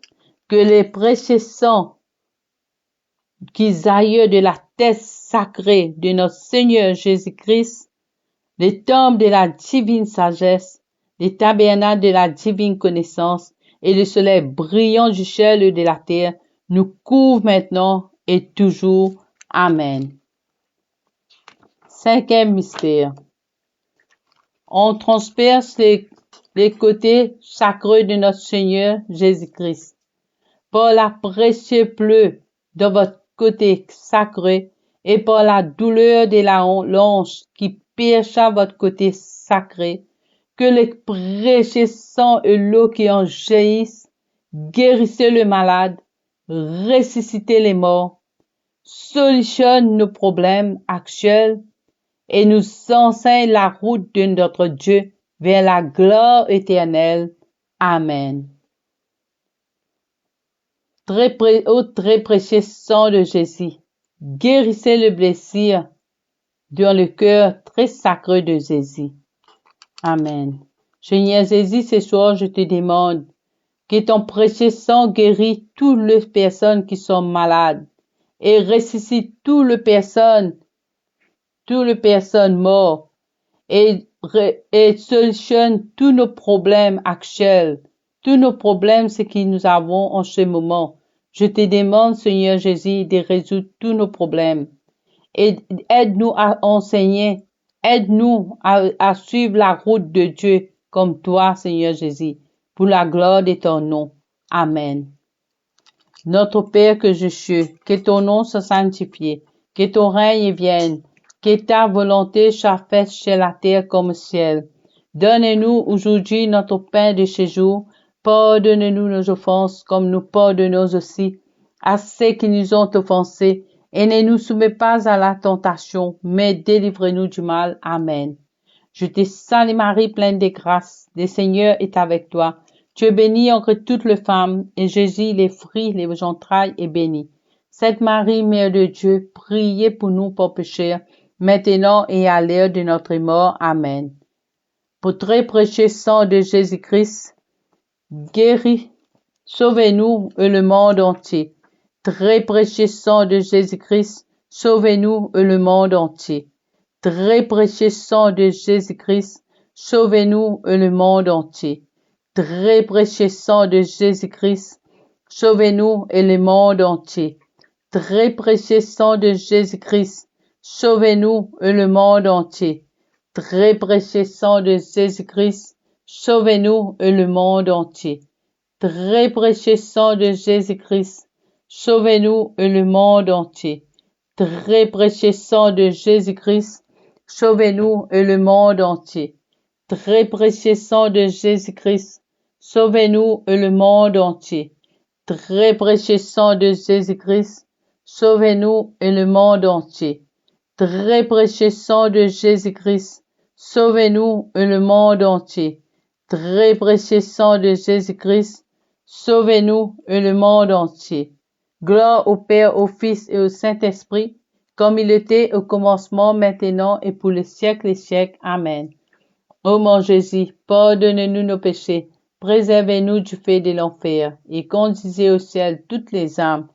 Que les précieux sang qui jaillit de la tête sacrée de notre Seigneur Jésus-Christ, les tombes de la divine sagesse, les tabernacles de la divine connaissance et le soleil brillant du ciel de la terre nous couvrent maintenant et toujours. Amen. Cinquième mystère. On transperce les côtés sacrés de notre Seigneur Jésus-Christ. Par la précieuse pleu de votre côté sacré et par la douleur de la l'ange qui perche à votre côté sacré, que le précieux sang et l'eau qui en jaillissent guérissez le malade, ressuscitez les morts, solutionnent nos problèmes actuels et nous enseigne la route de notre Dieu vers la gloire éternelle. Amen. Au très précieux sang de Jésus, guérissez le blessure dans le cœur très sacré de Jésus. Amen. Seigneur Jésus, ce soir, je te demande que ton précieux sang guérisse toutes les personnes qui sont malades et ressuscite toutes les personnes mortes et solutionne tous nos problèmes actuels, tous nos problèmes, ce que nous avons en ce moment. Je te demande, Seigneur Jésus, de résoudre tous nos problèmes et aide-nous à enseigner, aide-nous à suivre la route de Dieu comme toi, Seigneur Jésus, pour la gloire de ton nom. Amen. Notre Père que je suis, que ton nom soit sanctifié, que ton règne vienne, que ta volonté soit faite sur la terre comme au ciel. Donne-nous aujourd'hui notre pain de ce jour. Pardonne-nous nos offenses comme nous pardonnons aussi à ceux qui nous ont offensés. Et ne nous soumets pas à la tentation, mais délivre-nous du mal. Amen. Je te salue Marie, pleine de grâce. Le Seigneur est avec toi. Tu es bénie entre toutes les femmes, et Jésus, les fruits, les entrailles, est béni. Sainte Marie, Mère de Dieu, priez pour nous pauvres pécheurs, maintenant et à l'heure de notre mort. Amen. Pour très précieux sang de Jésus-Christ, guéris, sauvez-nous et le monde entier. Très précieux sang de Jésus-Christ, sauvez-nous et le monde entier. Très précieux sang de Jésus-Christ, sauvez-nous et le monde entier. Très précieux sang de Jésus-Christ, sauvez-nous et le monde entier. Très précieux sang de Jésus-Christ, sauvez-nous et le monde entier. Très précieux sang de Jésus-Christ, sauvez-nous et le monde entier. Très précieux sang de Jésus-Christ, sauvez-nous et le monde entier. Très précieux sang de Jésus-Christ, sauvez-nous et le monde entier. Très précieux sang de Jésus-Christ, sauvez-nous et le monde entier. Très précieux sang de Jésus-Christ, sauvez-nous et le monde entier. Très précieux sang de Jésus-Christ, sauvez-nous et le monde entier. Très précieux sang de Jésus-Christ, sauvez-nous et le monde entier. Gloire au Père, au Fils et au Saint-Esprit, comme il était au commencement, maintenant et pour les siècles des siècles. Amen. Ô mon Jésus, pardonne-nous nos péchés, préservez-nous du feu de l'enfer, et conduisez au ciel toutes les âmes,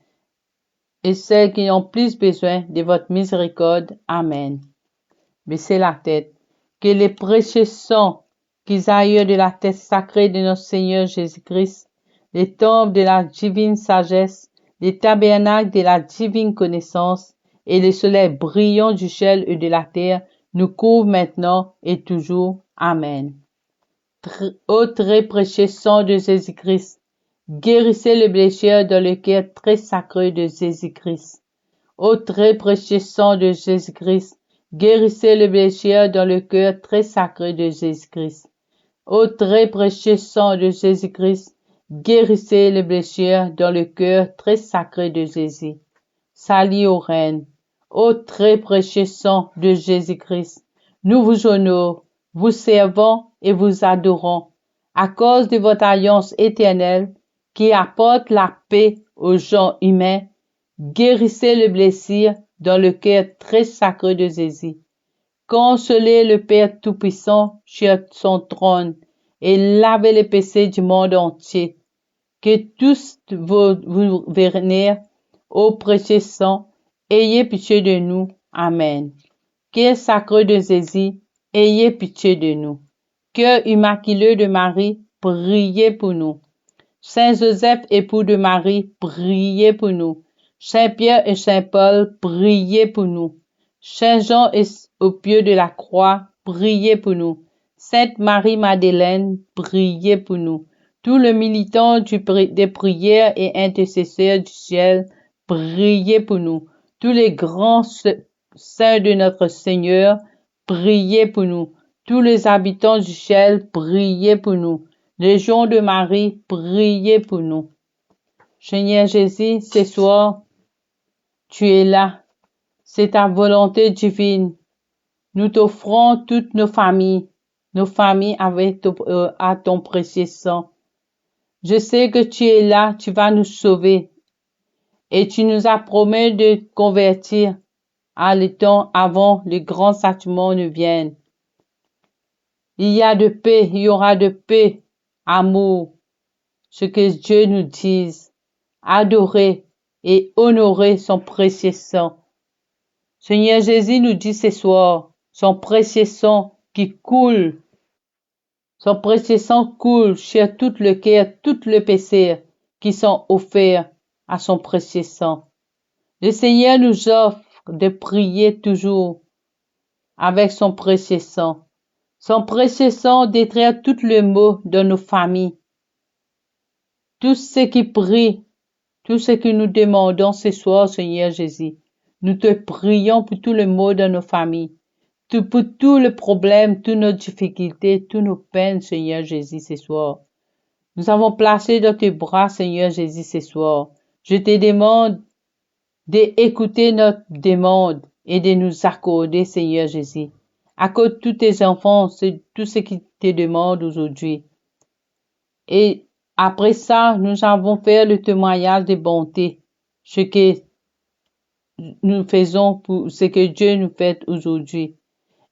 et celles qui ont plus besoin de votre miséricorde. Amen. Baissez la tête. Que les précieux sang qui aillent de la tête sacrée de notre Seigneur Jésus-Christ, les tombes de la divine sagesse, les tabernacles de la divine connaissance, et le soleil brillant du ciel et de la terre, nous couvrent maintenant et toujours. Amen. Ô très précieux sang de Jésus-Christ, guérissez les blessures dans le cœur très sacré de Jésus-Christ. Ô très précieux sang de Jésus-Christ, guérissez les blessures dans le cœur très sacré de Jésus-Christ. Ô très précieux sang de Jésus-Christ, guérissez les blessures dans le cœur très sacré de Jésus. Salut aux reines. Ô très précieux sang de Jésus-Christ, nous vous honorons, vous servons et vous adorons, à cause de votre alliance éternelle qui apporte la paix aux gens humains. Guérissez les blessures dans le cœur très sacré de Jésus. Consolez le Père Tout-Puissant sur son trône et lavez les péchés du monde entier. Que tous vous vénèrent au précieux sang, ayez pitié de nous. Amen. Cœur sacré de Jésus, ayez pitié de nous. Cœur immaculé de Marie, priez pour nous. Saint Joseph, époux de Marie, priez pour nous. Saint Pierre et Saint Paul, priez pour nous. Saint Jean au pied de la croix, priez pour nous. Sainte Marie-Madeleine, priez pour nous. Tous les militants des prières et intercesseurs du ciel, priez pour nous. Tous les grands saints de notre Seigneur, priez pour nous. Tous les habitants du ciel, priez pour nous. Légion de Marie, priez pour nous. Seigneur Jésus, ce soir, tu es là. C'est ta volonté divine. Nous t'offrons toutes nos familles à ton précieux sang. Je sais que tu es là, tu vas nous sauver Et tu nous as promis de convertir à le temps avant le grand châtiment ne vienne. Il y a de paix, il y aura de paix, amour, ce que Dieu nous dise, adorer et honorer son précieux sang. Seigneur Jésus nous dit ce soir, son précieux sang qui coule, son précieux sang coule sur tout le cœur, tout le péché qui sont offerts à son précieux sang. Le Seigneur nous offre de prier toujours avec son précieux sang. Son précieux sang détruit tout le maux dans nos familles. Tout ce qui prie, tout ce que nous demandons ce soir, Seigneur Jésus, nous te prions pour tout le maux dans nos familles, pour tous les problèmes, toutes nos difficultés, toutes nos peines, Seigneur Jésus, ce soir. Nous avons placé dans tes bras, Seigneur Jésus, ce soir. Je te demande d'écouter notre demande et de nous accorder, Seigneur Jésus. Accorde tous tes enfants, tout ce qu'ils te demandent aujourd'hui. Et après ça, nous avons fait le témoignage de bonté, ce que nous faisons pour ce que Dieu nous fait aujourd'hui.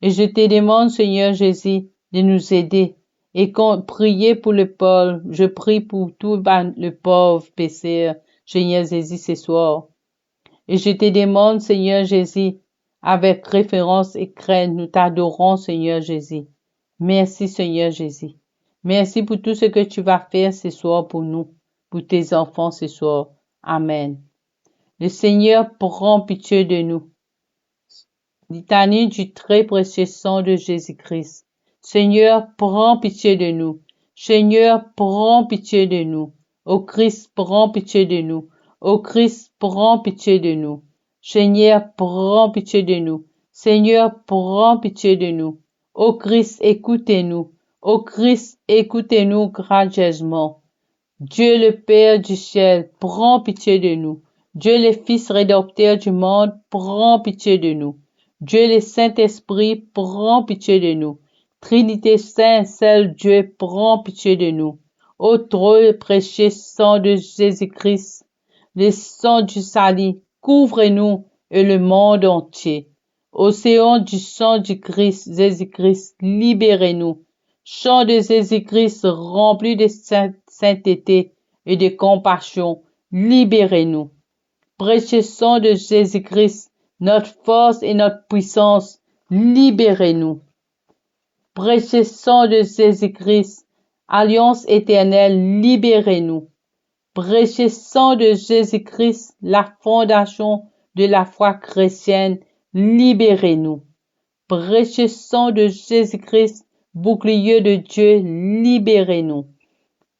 Et je te demande, Seigneur Jésus, de nous aider et prier pour le pauvre. Je prie pour tout le pauvre pécheur, Seigneur Jésus, ce soir. Et je te demande, Seigneur Jésus, avec référence et crainte, nous t'adorons, Seigneur Jésus. Merci, Seigneur Jésus. Merci pour tout ce que tu vas faire ce soir pour nous, pour tes enfants ce soir. Amen. Le Seigneur prend pitié de nous. Litanie du très précieux sang de Jésus-Christ. Seigneur, prends pitié de nous. Seigneur, prends pitié de nous. Ô Christ, prends pitié de nous. Ô Christ, prends pitié de nous. Seigneur, prends pitié de nous. Seigneur, prends pitié de nous. Ô Christ, écoutez-nous. Ô Christ, écoutez-nous gracieusement. Dieu le Père du ciel, prends pitié de nous. Dieu le Fils rédempteur du monde, prends pitié de nous. Dieu le Saint-Esprit, prends pitié de nous. Trinité Saint, seul Dieu, prends pitié de nous. Ô trop précieux sang de Jésus-Christ, le sang du salut, couvre-nous et le monde entier. Océan du sang du Christ, Jésus-Christ, libérez-nous. Chant de Jésus-Christ rempli de sainteté et de compassion, libérez-nous. Précieux sang de Jésus-Christ, notre force et notre puissance, libérez-nous. Précieux sang de Jésus-Christ, alliance éternelle, libérez-nous. Précieux sang de Jésus-Christ, la fondation de la foi chrétienne, libérez-nous. Précieux sang de Jésus-Christ, bouclier de Dieu, libérez-nous.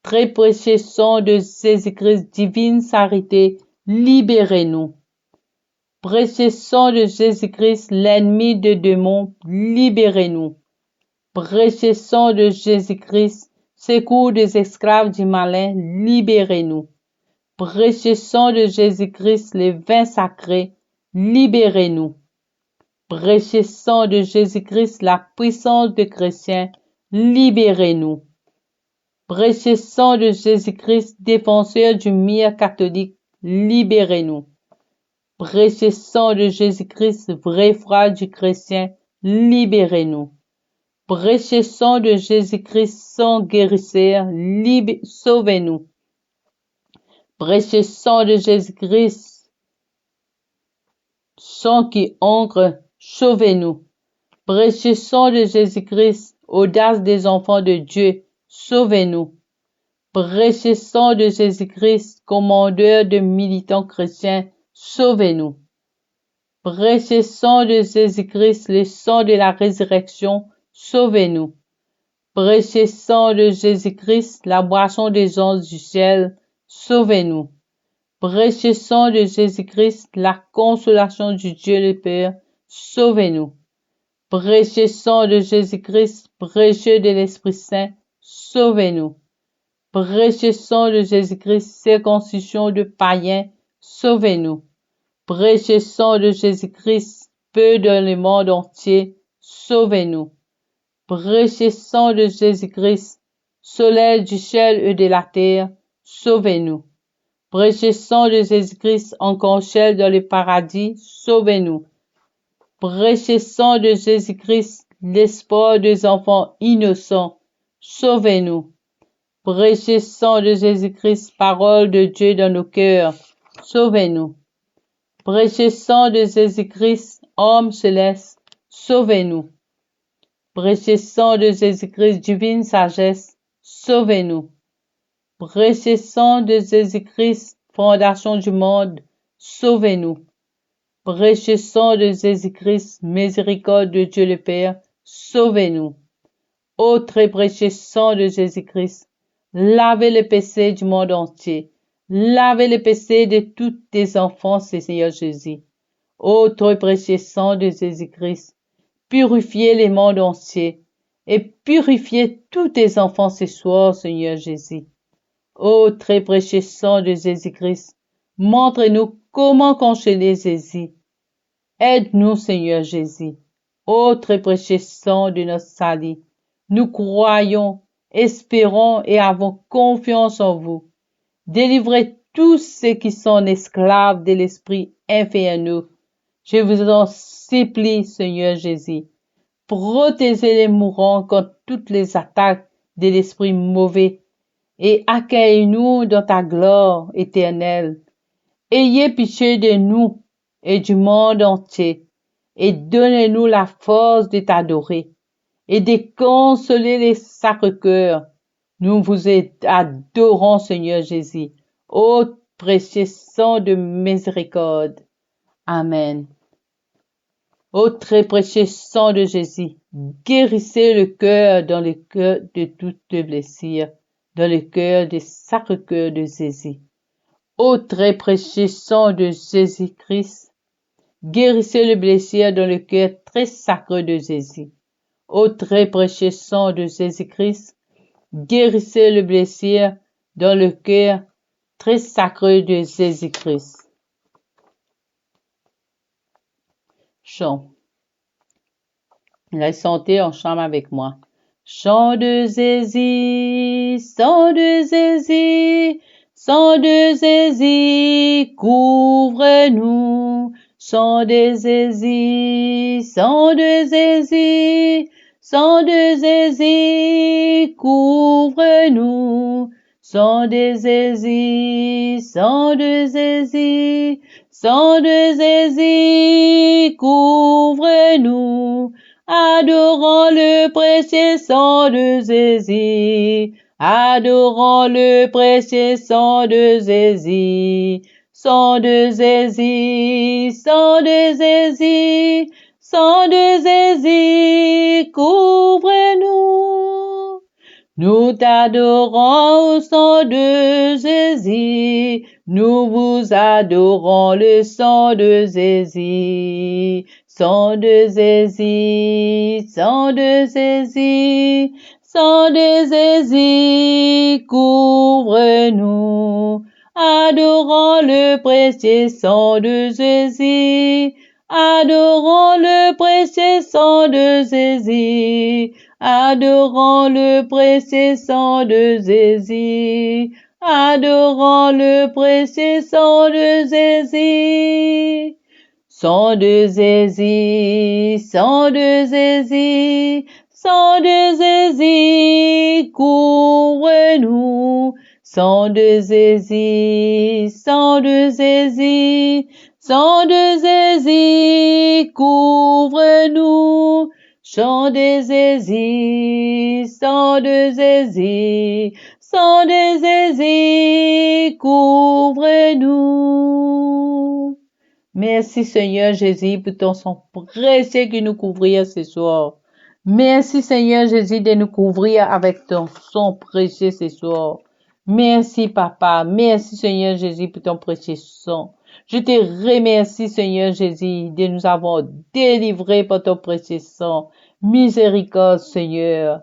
Très précieux sang de Jésus-Christ, divine charité, libérez-nous. Précieux sang de Jésus-Christ, l'ennemi des démons, libérez-nous. Précieux sang de Jésus-Christ, secours des esclaves du malin, libérez-nous. Précieux sang de Jésus-Christ, le vin sacré, libérez-nous. Précieux sang de Jésus-Christ, la puissance des chrétiens, libérez-nous. Précieux sang de Jésus-Christ, défenseur du mire catholique, libérez-nous. Précieux sang de Jésus-Christ, vrai frère du chrétien, libérez-nous. Précieux sang de Jésus-Christ, sang guérisseur, sauvez-nous. Précieux sang de Jésus-Christ, sang qui hongre, sauvez-nous. Précieux sang de Jésus-Christ, audace des enfants de Dieu, sauvez-nous. Précieux sang de Jésus-Christ, commandeur de militants chrétiens, sauvez-nous. Précieux sang de Jésus-Christ, le sang de la résurrection, sauvez-nous. Précieux sang de Jésus-Christ, la boisson des anges du ciel, sauvez-nous. Précieux sang de Jésus-Christ, la consolation du Dieu le Père, sauvez-nous. Précieux sang de Jésus-Christ, précieux de l'Esprit Saint, sauvez-nous. Précieux sang de Jésus-Christ, circoncision de païens, sauvez-nous. Précieux sang de Jésus-Christ, peu dans le monde entier, sauvez-nous. Précieux sang de Jésus-Christ, soleil du ciel et de la terre, sauvez-nous. Précieux sang de Jésus-Christ, encore cher dans le paradis, sauvez-nous. Précieux sang de Jésus-Christ, l'espoir des enfants innocents, sauvez-nous. Précieux sang de Jésus-Christ, parole de Dieu dans nos cœurs, sauvez-nous. Précieux sang de Jésus-Christ, homme céleste, sauvez-nous. Précieux sang de Jésus-Christ, divine sagesse, sauvez-nous. Précieux sang de Jésus-Christ, fondation du monde, sauvez-nous. Précieux sang de Jésus-Christ, miséricorde de Dieu le Père, sauvez-nous. Ô très précieux sang de Jésus-Christ, lavez les péchés du monde entier. Lavez les péchés de tous tes enfants, Seigneur Jésus. Ô très précieux sang de Jésus-Christ, purifiez les mondes entiers et purifiez tous tes enfants ce soir, Seigneur Jésus. Ô très précieux sang de Jésus-Christ, montre-nous comment consoler Jésus. Aide-nous, Seigneur Jésus. Ô très précieux sang de notre salut, nous croyons, espérons et avons confiance en vous. Délivrez tous ceux qui sont esclaves de l'esprit infernal. Je vous en supplie, Seigneur Jésus. Protégez les mourants contre toutes les attaques de l'esprit mauvais et accueille-nous dans ta gloire éternelle. Ayez pitié de nous et du monde entier et donnez-nous la force de t'adorer et de consoler les sacres-cœurs. Nous vous adorons, Seigneur Jésus, ô précieux sang de miséricorde. Amen. Ô très précieux sang de Jésus, guérissez le cœur dans le cœur de toute blessure, dans le cœur des sacres-cœurs de Jésus. Ô très précieux sang de Jésus-Christ, guérissez le blessure dans le cœur très sacré de Jésus. Ô très précieux sang de Jésus-Christ, guérissez le blessure dans le cœur très sacré de Jésus-Christ. Chant. Ressentez en chant avec moi. Chant de Jésus, sang de Jésus, sang de Jésus, couvre-nous. Sang de Jésus, sang de Jésus, sang de Jésus, couvre-nous. Sang de Jésus, sang de Jésus, sang de Jésus, couvre-nous. Adorons le précieux sang de Jésus. Adorons le précieux sang de Jésus. Sang de Jésus, sang de Jésus, sang de Jésus, couvre-nous. Nous t'adorons au sang de Jésus. Nous vous adorons le sang de Jésus. Sang de Jésus, sang de Jésus, sang de Jésus, couvre-nous. Adorons le précieux sang de Jésus. Adorons le précieux sang de Jésus. Adorons le précieux sang de Jésus. Adorons le précieux sang de Jésus. Sang de Jésus, sang de Jésus, sang de Jésus, couvre-nous. Sang de Jésus, sang de Jésus, sang de Jésus, couvre-nous. Sang de Jésus, sang de Jésus, sang de Jésus, couvre-nous. Merci Seigneur Jésus pour ton sang précieux qui nous couvrir ce soir. Merci Seigneur Jésus de nous couvrir avec ton sang précieux ce soir. Merci Papa, merci Seigneur Jésus pour ton précieux sang. Je te remercie Seigneur Jésus de nous avoir délivrés par ton précieux sang. Miséricorde Seigneur,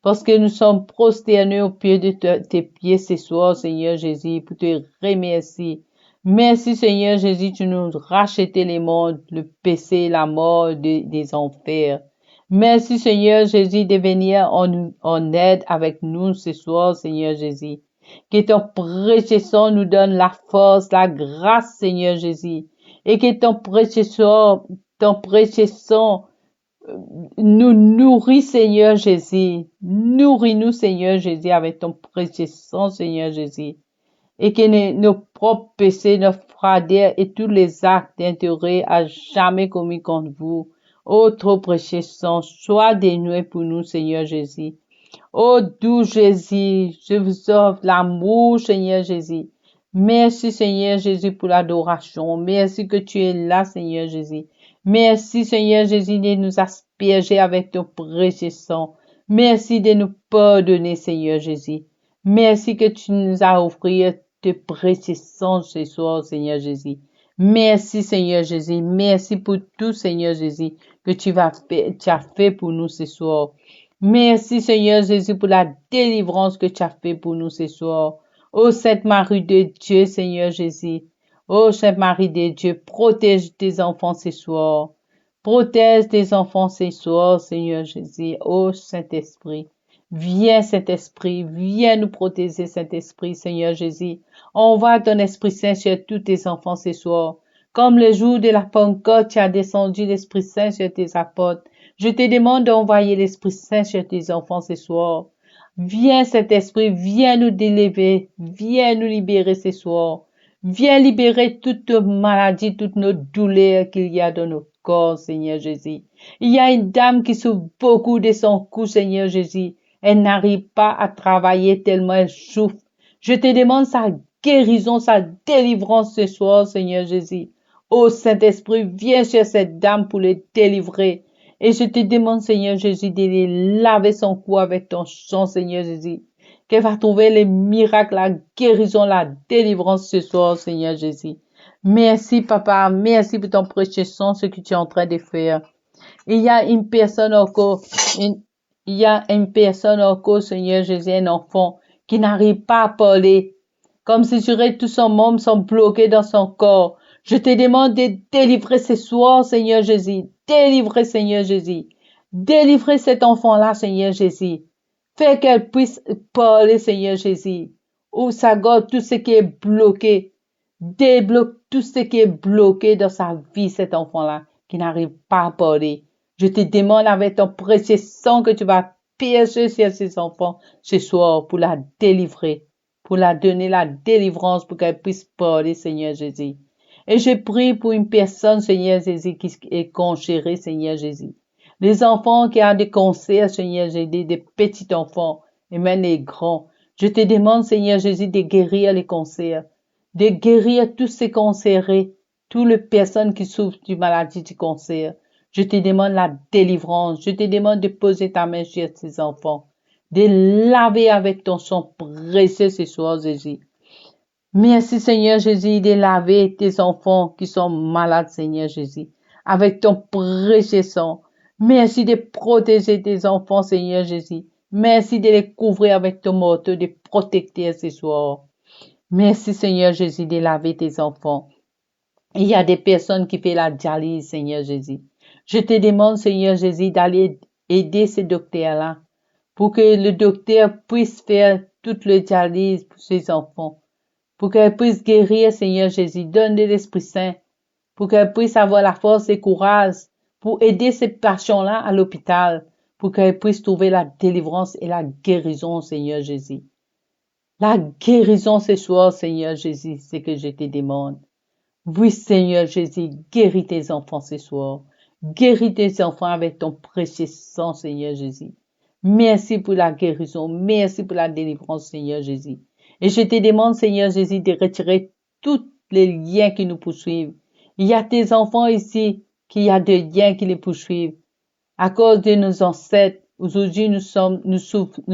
parce que nous sommes prosternés au pied de tes pieds ce soir Seigneur Jésus pour te remercier. Merci Seigneur Jésus, tu nous rachetais les mondes, le péché, la mort des enfers. Merci Seigneur Jésus de venir en aide avec nous ce soir Seigneur Jésus. Que ton précieux sang nous donne la force, la grâce, Seigneur Jésus. Et que ton précieux sang nous nourrit, Seigneur Jésus. Nourris-nous, Seigneur Jésus, avec ton précieux sang, Seigneur Jésus. Et que nos propres péchés, nos froideurs et tous les actes d'intérêt à jamais commis contre vous, ô trop précieux sang, soient dénoués pour nous, Seigneur Jésus. Ô doux Jésus, je vous offre l'amour, Seigneur Jésus. Merci, Seigneur Jésus, pour l'adoration. Merci que tu es là, Seigneur Jésus. Merci, Seigneur Jésus, de nous asperger avec ton précieux sang. Merci de nous pardonner, Seigneur Jésus. Merci que tu nous as offert tes précieux sang ce soir, Seigneur Jésus. Merci, Seigneur Jésus. Merci pour tout, Seigneur Jésus, que tu as fait pour nous ce soir. Merci, Seigneur Jésus, pour la délivrance que tu as fait pour nous ce soir. Ô Sainte Marie de Dieu, Seigneur Jésus. Ô Sainte Marie de Dieu, protège tes enfants ce soir. Protège tes enfants ce soir, Seigneur Jésus. Ô Saint-Esprit. Viens, Saint-Esprit. Viens nous protéger, Saint-Esprit, Seigneur Jésus. Envoie ton Esprit Saint sur tous tes enfants ce soir. Comme le jour de la Pentecôte, tu as descendu l'Esprit Saint sur tes apôtres. Je te demande d'envoyer l'Esprit Saint sur tes enfants ce soir. Viens, Saint-Esprit, viens nous délivrer, viens nous libérer ce soir. Viens libérer toutes nos maladies, toutes nos douleurs qu'il y a dans nos corps, Seigneur Jésus. Il y a une dame qui souffre beaucoup de son cou, Seigneur Jésus. Elle n'arrive pas à travailler tellement elle souffre. Je te demande sa guérison, sa délivrance ce soir, Seigneur Jésus. Ô Saint-Esprit, viens sur cette dame pour le délivrer. Et je te demande, Seigneur Jésus, de laver son cou avec ton sang, Seigneur Jésus. Qu'elle va trouver les miracles, la guérison, la délivrance ce soir, Seigneur Jésus. Merci, Papa. Merci pour ton précieux sang, ce que tu es en train de faire. Il y a une personne encore, Seigneur Jésus, un enfant, qui n'arrive pas à parler. Comme si tous son membres sont bloqués dans son corps. Je te demande de délivrer ce soir, Seigneur Jésus. Délivrer, Seigneur Jésus. Délivrer cet enfant-là, Seigneur Jésus. Fais qu'elle puisse parler, Seigneur Jésus. Ouvre sa gorge, tout ce qui est bloqué. Débloque tout ce qui est bloqué dans sa vie, cet enfant-là, qui n'arrive pas à parler. Je te demande avec ton précieux sang que tu vas piercer sur ces enfants ce soir pour la délivrer, pour la donner la délivrance, pour qu'elle puisse parler, Seigneur Jésus. Et je prie pour une personne, Seigneur Jésus, qui est conchérée, Seigneur Jésus. Les enfants qui ont des cancers, Seigneur Jésus, des petits enfants, et même les grands. Je te demande, Seigneur Jésus, de guérir les cancers, de guérir tous ces cancérés, toutes les personnes qui souffrent du maladie du cancer. Je te demande la délivrance. Je te demande de poser ta main sur ces enfants, de laver avec ton sang précieux ce soir, Jésus. Merci, Seigneur Jésus, de laver tes enfants qui sont malades, Seigneur Jésus, avec ton précieux sang. Merci de protéger tes enfants, Seigneur Jésus. Merci de les couvrir avec ton manteau, de protéger ce soir. Merci, Seigneur Jésus, de laver tes enfants. Il y a des personnes qui font la dialyse, Seigneur Jésus. Je te demande, Seigneur Jésus, d'aller aider ces docteurs-là pour que le docteur puisse faire toute le dialyse pour ces enfants. Pour qu'elle puisse guérir, Seigneur Jésus, donne de l'Esprit Saint, pour qu'elle puisse avoir la force et courage pour aider ces patients-là à l'hôpital, pour qu'elle puisse trouver la délivrance et la guérison, Seigneur Jésus. La guérison ce soir, Seigneur Jésus, c'est que je te demande. Oui, Seigneur Jésus, guéris tes enfants ce soir. Guéris tes enfants avec ton précieux sang, Seigneur Jésus. Merci pour la guérison, merci pour la délivrance, Seigneur Jésus. Et je te demande, Seigneur Jésus, de retirer tous les liens qui nous poursuivent. Il y a tes enfants ici, qu'il y a des liens qui les poursuivent. À cause de nos ancêtres, aujourd'hui nous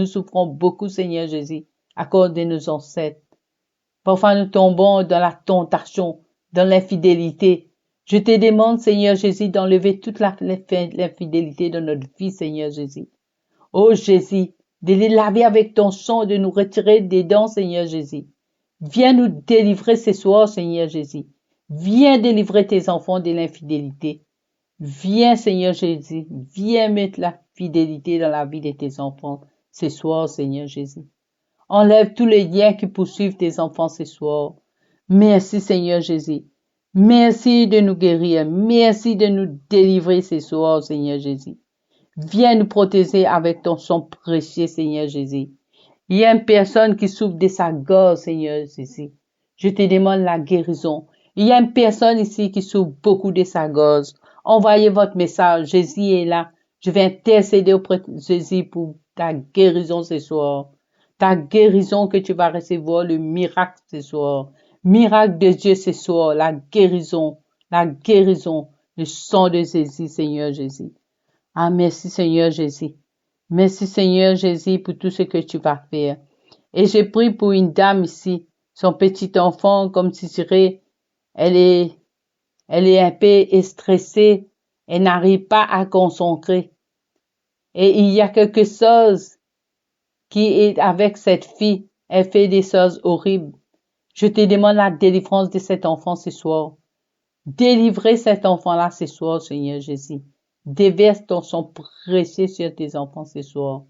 souffrons beaucoup, Seigneur Jésus, à cause de nos ancêtres. Parfois nous tombons dans la tentation, dans l'infidélité. Je te demande, Seigneur Jésus, d'enlever toute l'infidélité de notre vie, Seigneur Jésus. Oh Jésus, de les laver avec ton sang, de nous retirer des dents, Seigneur Jésus. Viens nous délivrer ce soir, Seigneur Jésus. Viens délivrer tes enfants de l'infidélité. Viens, Seigneur Jésus. Viens mettre la fidélité dans la vie de tes enfants ce soir, Seigneur Jésus. Enlève tous les liens qui poursuivent tes enfants ce soir. Merci Seigneur Jésus. Merci de nous guérir. Merci de nous délivrer ce soir, Seigneur Jésus. Viens nous protéger avec ton sang précieux, Seigneur Jésus. Il y a une personne qui souffre de sa gorge, Seigneur Jésus. Je te demande la guérison. Il y a une personne ici qui souffre beaucoup de sa gorge. Envoyez votre message. Jésus est là. Je vais intercéder auprès de Jésus pour ta guérison ce soir. Ta guérison que tu vas recevoir, le miracle ce soir. Miracle de Dieu ce soir, la guérison, le sang de Jésus, Seigneur Jésus. Ah, merci Seigneur Jésus. Merci Seigneur Jésus pour tout ce que tu vas faire. Et je prie pour une dame ici, son petit enfant, comme tu dirais, elle est un peu stressée, elle n'arrive pas à concentrer. Et il y a quelque chose qui est avec cette fille, elle fait des choses horribles. Je te demande la délivrance de cet enfant ce soir. Délivrez cet enfant-là ce soir, Seigneur Jésus. Déverse ton sang précieux sur tes enfants ce soir.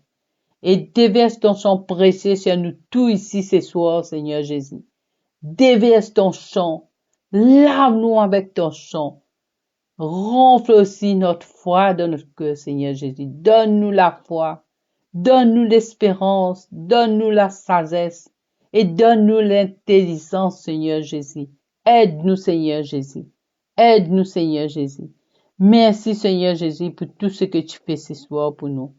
Et déverse ton sang précieux sur nous tous ici ce soir, Seigneur Jésus. Déverse ton sang. Lave-nous avec ton sang. Ronfle aussi notre foi dans notre cœur, Seigneur Jésus. Donne-nous la foi. Donne-nous l'espérance. Donne-nous la sagesse. Et donne-nous l'intelligence, Seigneur Jésus. Aide-nous, Seigneur Jésus. Aide-nous, Seigneur Jésus. Merci, Seigneur Jésus, pour tout ce que tu fais ce soir pour nous.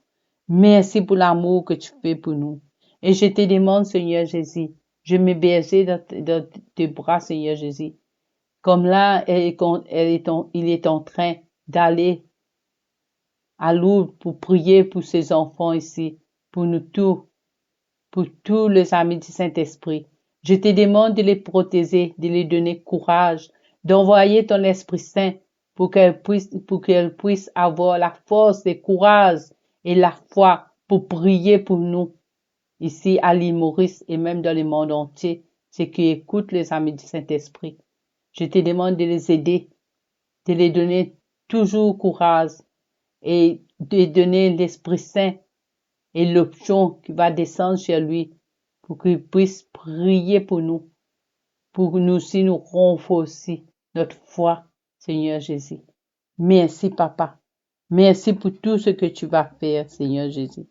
Merci pour l'amour que tu fais pour nous. Et je te demande, Seigneur Jésus, je me bercer dans tes bras, Seigneur Jésus. Comme là, il est en train d'aller à Lourdes pour prier pour ses enfants ici, pour nous tous, pour tous les amis du Saint-Esprit. Je te demande de les protéger, de les donner courage, d'envoyer ton Esprit Saint pour qu'elle puisse avoir la force, le courage et la foi pour prier pour nous ici à l'île Maurice et même dans le monde entier, ceux qui écoutent les amis du Saint-Esprit. Je te demande de les aider, de les donner toujours courage et de donner l'Esprit Saint et l'option qui va descendre sur lui pour qu'il puisse prier pour nous aussi nous renforcer notre foi, Seigneur Jésus. Merci, Papa. Merci pour tout ce que tu vas faire, Seigneur Jésus.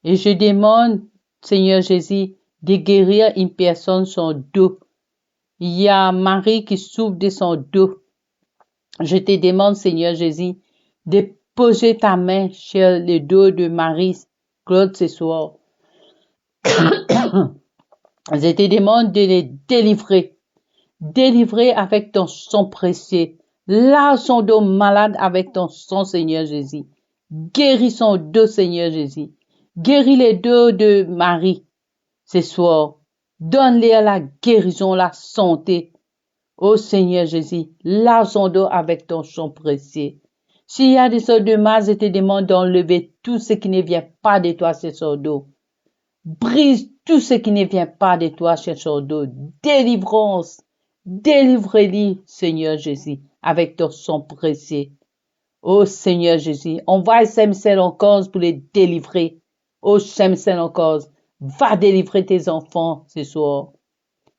Et je demande, Seigneur Jésus, de guérir une personne son dos. Il y a Marie qui souffre de son dos. Je te demande, Seigneur Jésus, de poser ta main sur le dos de Marie Claude ce soir. Je te demande de les délivrer. Délivrer avec ton sang précieux. Lave son dos malade avec ton sang, Seigneur Jésus. Guéris son dos, Seigneur Jésus. Guéris les dos de Marie ce soir. Donne-leur la guérison, la santé. Ô Seigneur Jésus, lave son dos avec ton sang précieux. S'il y a des sortes de mal, je te demande d'enlever tout ce qui ne vient pas de toi sur son dos. Brise tout ce qui ne vient pas de toi sur son dos. Délivrance. Délivre-les, Seigneur Jésus, avec ton sang précieux. Ô Seigneur Jésus, envoie Saint-Michel en cause pour les délivrer. Ô Saint-Michel en cause, va délivrer tes enfants ce soir.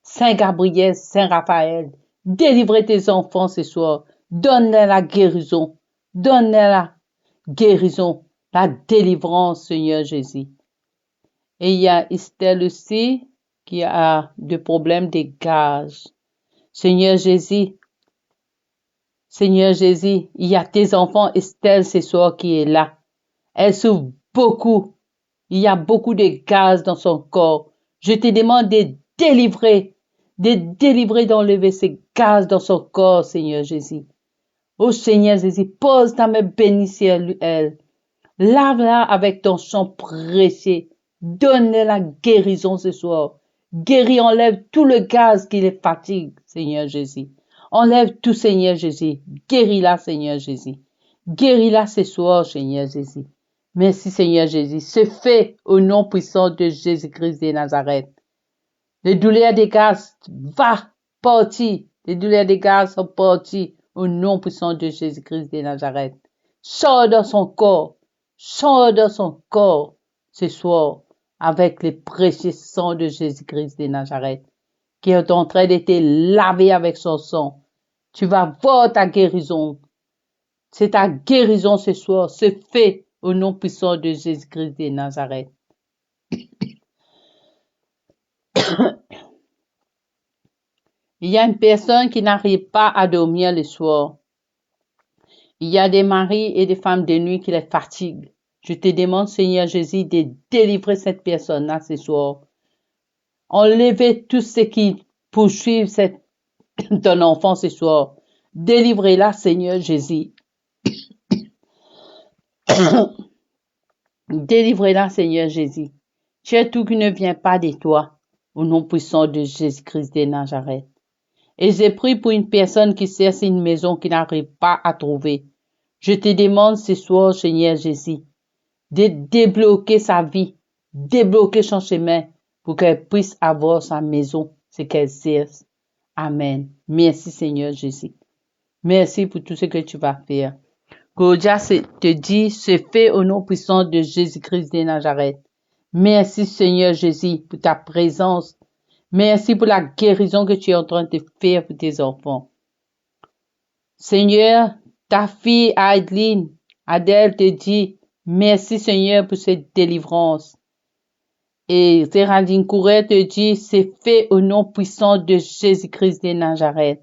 Saint Gabriel, Saint Raphaël, délivrez tes enfants ce soir. Donne-leur la guérison. Donne-leur la guérison, la délivrance, Seigneur Jésus. Et il y a Estelle aussi qui a des problèmes de gaz. Seigneur Jésus, il y a tes enfants Estelle ce soir qui est là. Elle souffre beaucoup. Il y a beaucoup de gaz dans son corps. Je te demande de délivrer, d'enlever ces gaz dans son corps, Seigneur Jésus. Oh Seigneur Jésus, pose ta main bénie sur elle. Lave-la avec ton sang précieux. Donne-le la guérison ce soir. Guéris, enlève tout le gaz qui les fatigue, Seigneur Jésus. Enlève tout, Seigneur Jésus. Guéris-la, Seigneur Jésus. Guéris-la ce soir, Seigneur Jésus. Merci, Seigneur Jésus. C'est fait au nom puissant de Jésus-Christ de Nazareth. Les douleurs des gaz, va partir. Les douleurs des gaz sont parties au nom puissant de Jésus-Christ de Nazareth. Sors dans son corps. Sors dans son corps ce soir. avec le précieux sang de Jésus-Christ de Nazareth, qui est en train d'être lavé avec son sang. Tu vas voir ta guérison. C'est ta guérison ce soir. C'est fait au nom puissant de Jésus-Christ de Nazareth. Il y a une personne qui n'arrive pas à dormir le soir. Il y a des maris et des femmes de nuit qui les fatiguent. Je te demande, Seigneur Jésus, de délivrer cette personne-là ce soir. Enlevez tout ce qui poursuit ton enfant ce soir. Délivrez-la, Seigneur Jésus. Délivrez-la, Seigneur Jésus. Tu es tout qui ne vient pas de toi, au nom puissant de Jésus-Christ de Nazareth. Et j'ai pris pour une personne qui cherche une maison qui n'arrive pas à trouver. Je te demande ce soir, Seigneur Jésus, de débloquer sa vie, débloquer son chemin pour qu'elle puisse avoir sa maison, ce qu'elle cherche. Amen. Merci, Seigneur Jésus. Merci pour tout ce que tu vas faire. Claudia te dit, c'est fait au nom puissant de Jésus-Christ de Nazareth. Merci, Seigneur Jésus, pour ta présence. Merci pour la guérison que tu es en train de faire pour tes enfants. Seigneur, ta fille Adèle te dit, merci Seigneur pour cette délivrance. Et Géraldine Couret te dit, c'est fait au nom puissant de Jésus-Christ de Nazareth.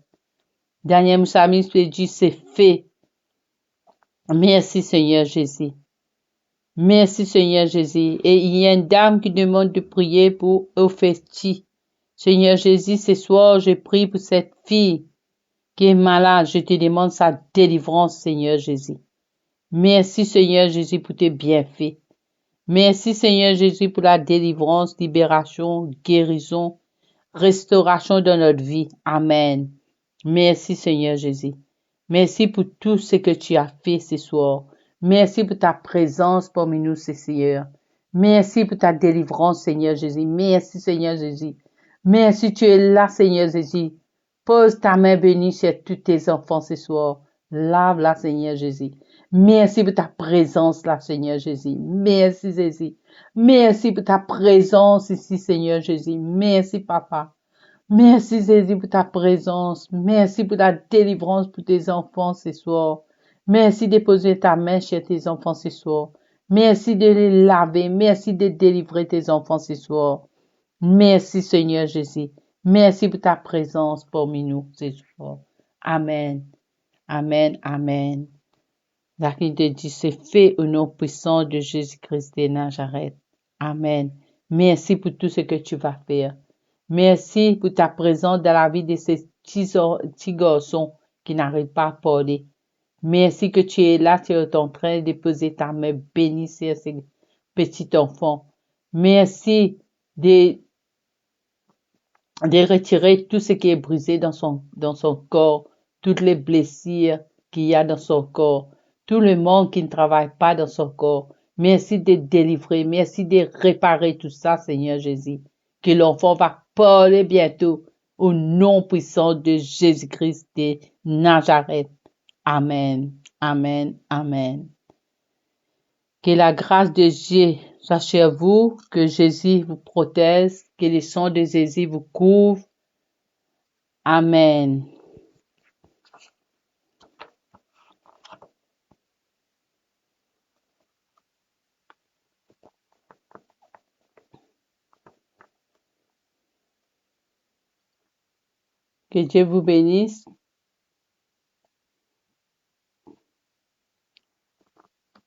Daniel Moussamis te dit, c'est fait. Merci Seigneur Jésus. Merci Seigneur Jésus. Et il y a une dame qui demande de prier pour Ophétie. Seigneur Jésus, ce soir, je prie pour cette fille qui est malade. Je te demande sa délivrance, Seigneur Jésus. Merci Seigneur Jésus pour tes bienfaits. Merci Seigneur Jésus pour la délivrance, libération, guérison, restauration de notre vie. Amen. Merci Seigneur Jésus. Merci pour tout ce que tu as fait ce soir. Merci pour ta présence parmi nous, Seigneur. Merci pour ta délivrance, Seigneur Jésus. Merci Seigneur Jésus. Merci, tu es là, Seigneur Jésus. Pose ta main bénie sur tous tes enfants ce soir. Lave-la, Seigneur Jésus. Merci pour ta présence là, Seigneur Jésus. Merci, Jésus. Merci pour ta présence ici, Seigneur Jésus. Merci, Papa. Merci, Jésus, pour ta présence. Merci pour ta délivrance pour tes enfants ce soir. Merci de poser ta main sur tes enfants ce soir. Merci de les laver. Merci de délivrer tes enfants ce soir. Merci Seigneur Jésus. Merci pour ta présence parmi nous ce soir. Amen. Amen. Amen. Jacqueline te dit, c'est fait au nom puissant de Jésus-Christ de Nazareth. Amen. Merci pour tout ce que tu vas faire. Merci pour ta présence dans la vie de ces petits garçons qui n'arrivent pas à parler. Merci que tu es là, tu es en train de poser ta main bénie sur ces petits enfants. Merci de retirer tout ce qui est brisé dans son corps, toutes les blessures qu'il y a dans son corps, tout le monde qui ne travaille pas dans son corps. Merci de délivrer, merci de réparer tout ça, Seigneur Jésus. Que l'enfant va parler bientôt au nom puissant de Jésus-Christ de Nazareth. Amen, amen, amen. Que la grâce de Dieu soit sur vous, que Jésus vous protège, que le sang de Jésus vous couvre. Amen. Que Dieu vous bénisse.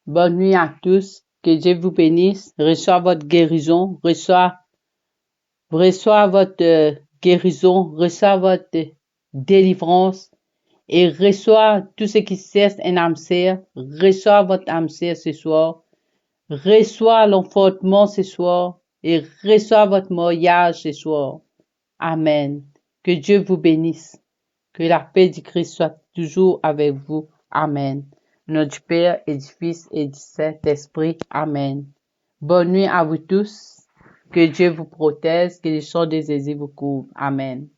Bonne nuit à tous. Que Dieu vous bénisse. Reçois votre guérison. Reçois votre guérison. Reçois votre délivrance. Et reçois tout ce qui cesse un âme sœur. Reçois votre âme sœur ce soir. Reçois l'enfantement ce soir. Et reçois votre mariage ce soir. Amen. Que Dieu vous bénisse. Que la paix du Christ soit toujours avec vous. Amen. Au nom du Père et du Fils et du Saint-Esprit. Amen. Bonne nuit à vous tous. Que Dieu vous protège. Que le sang de Jésus vous couvre. Amen.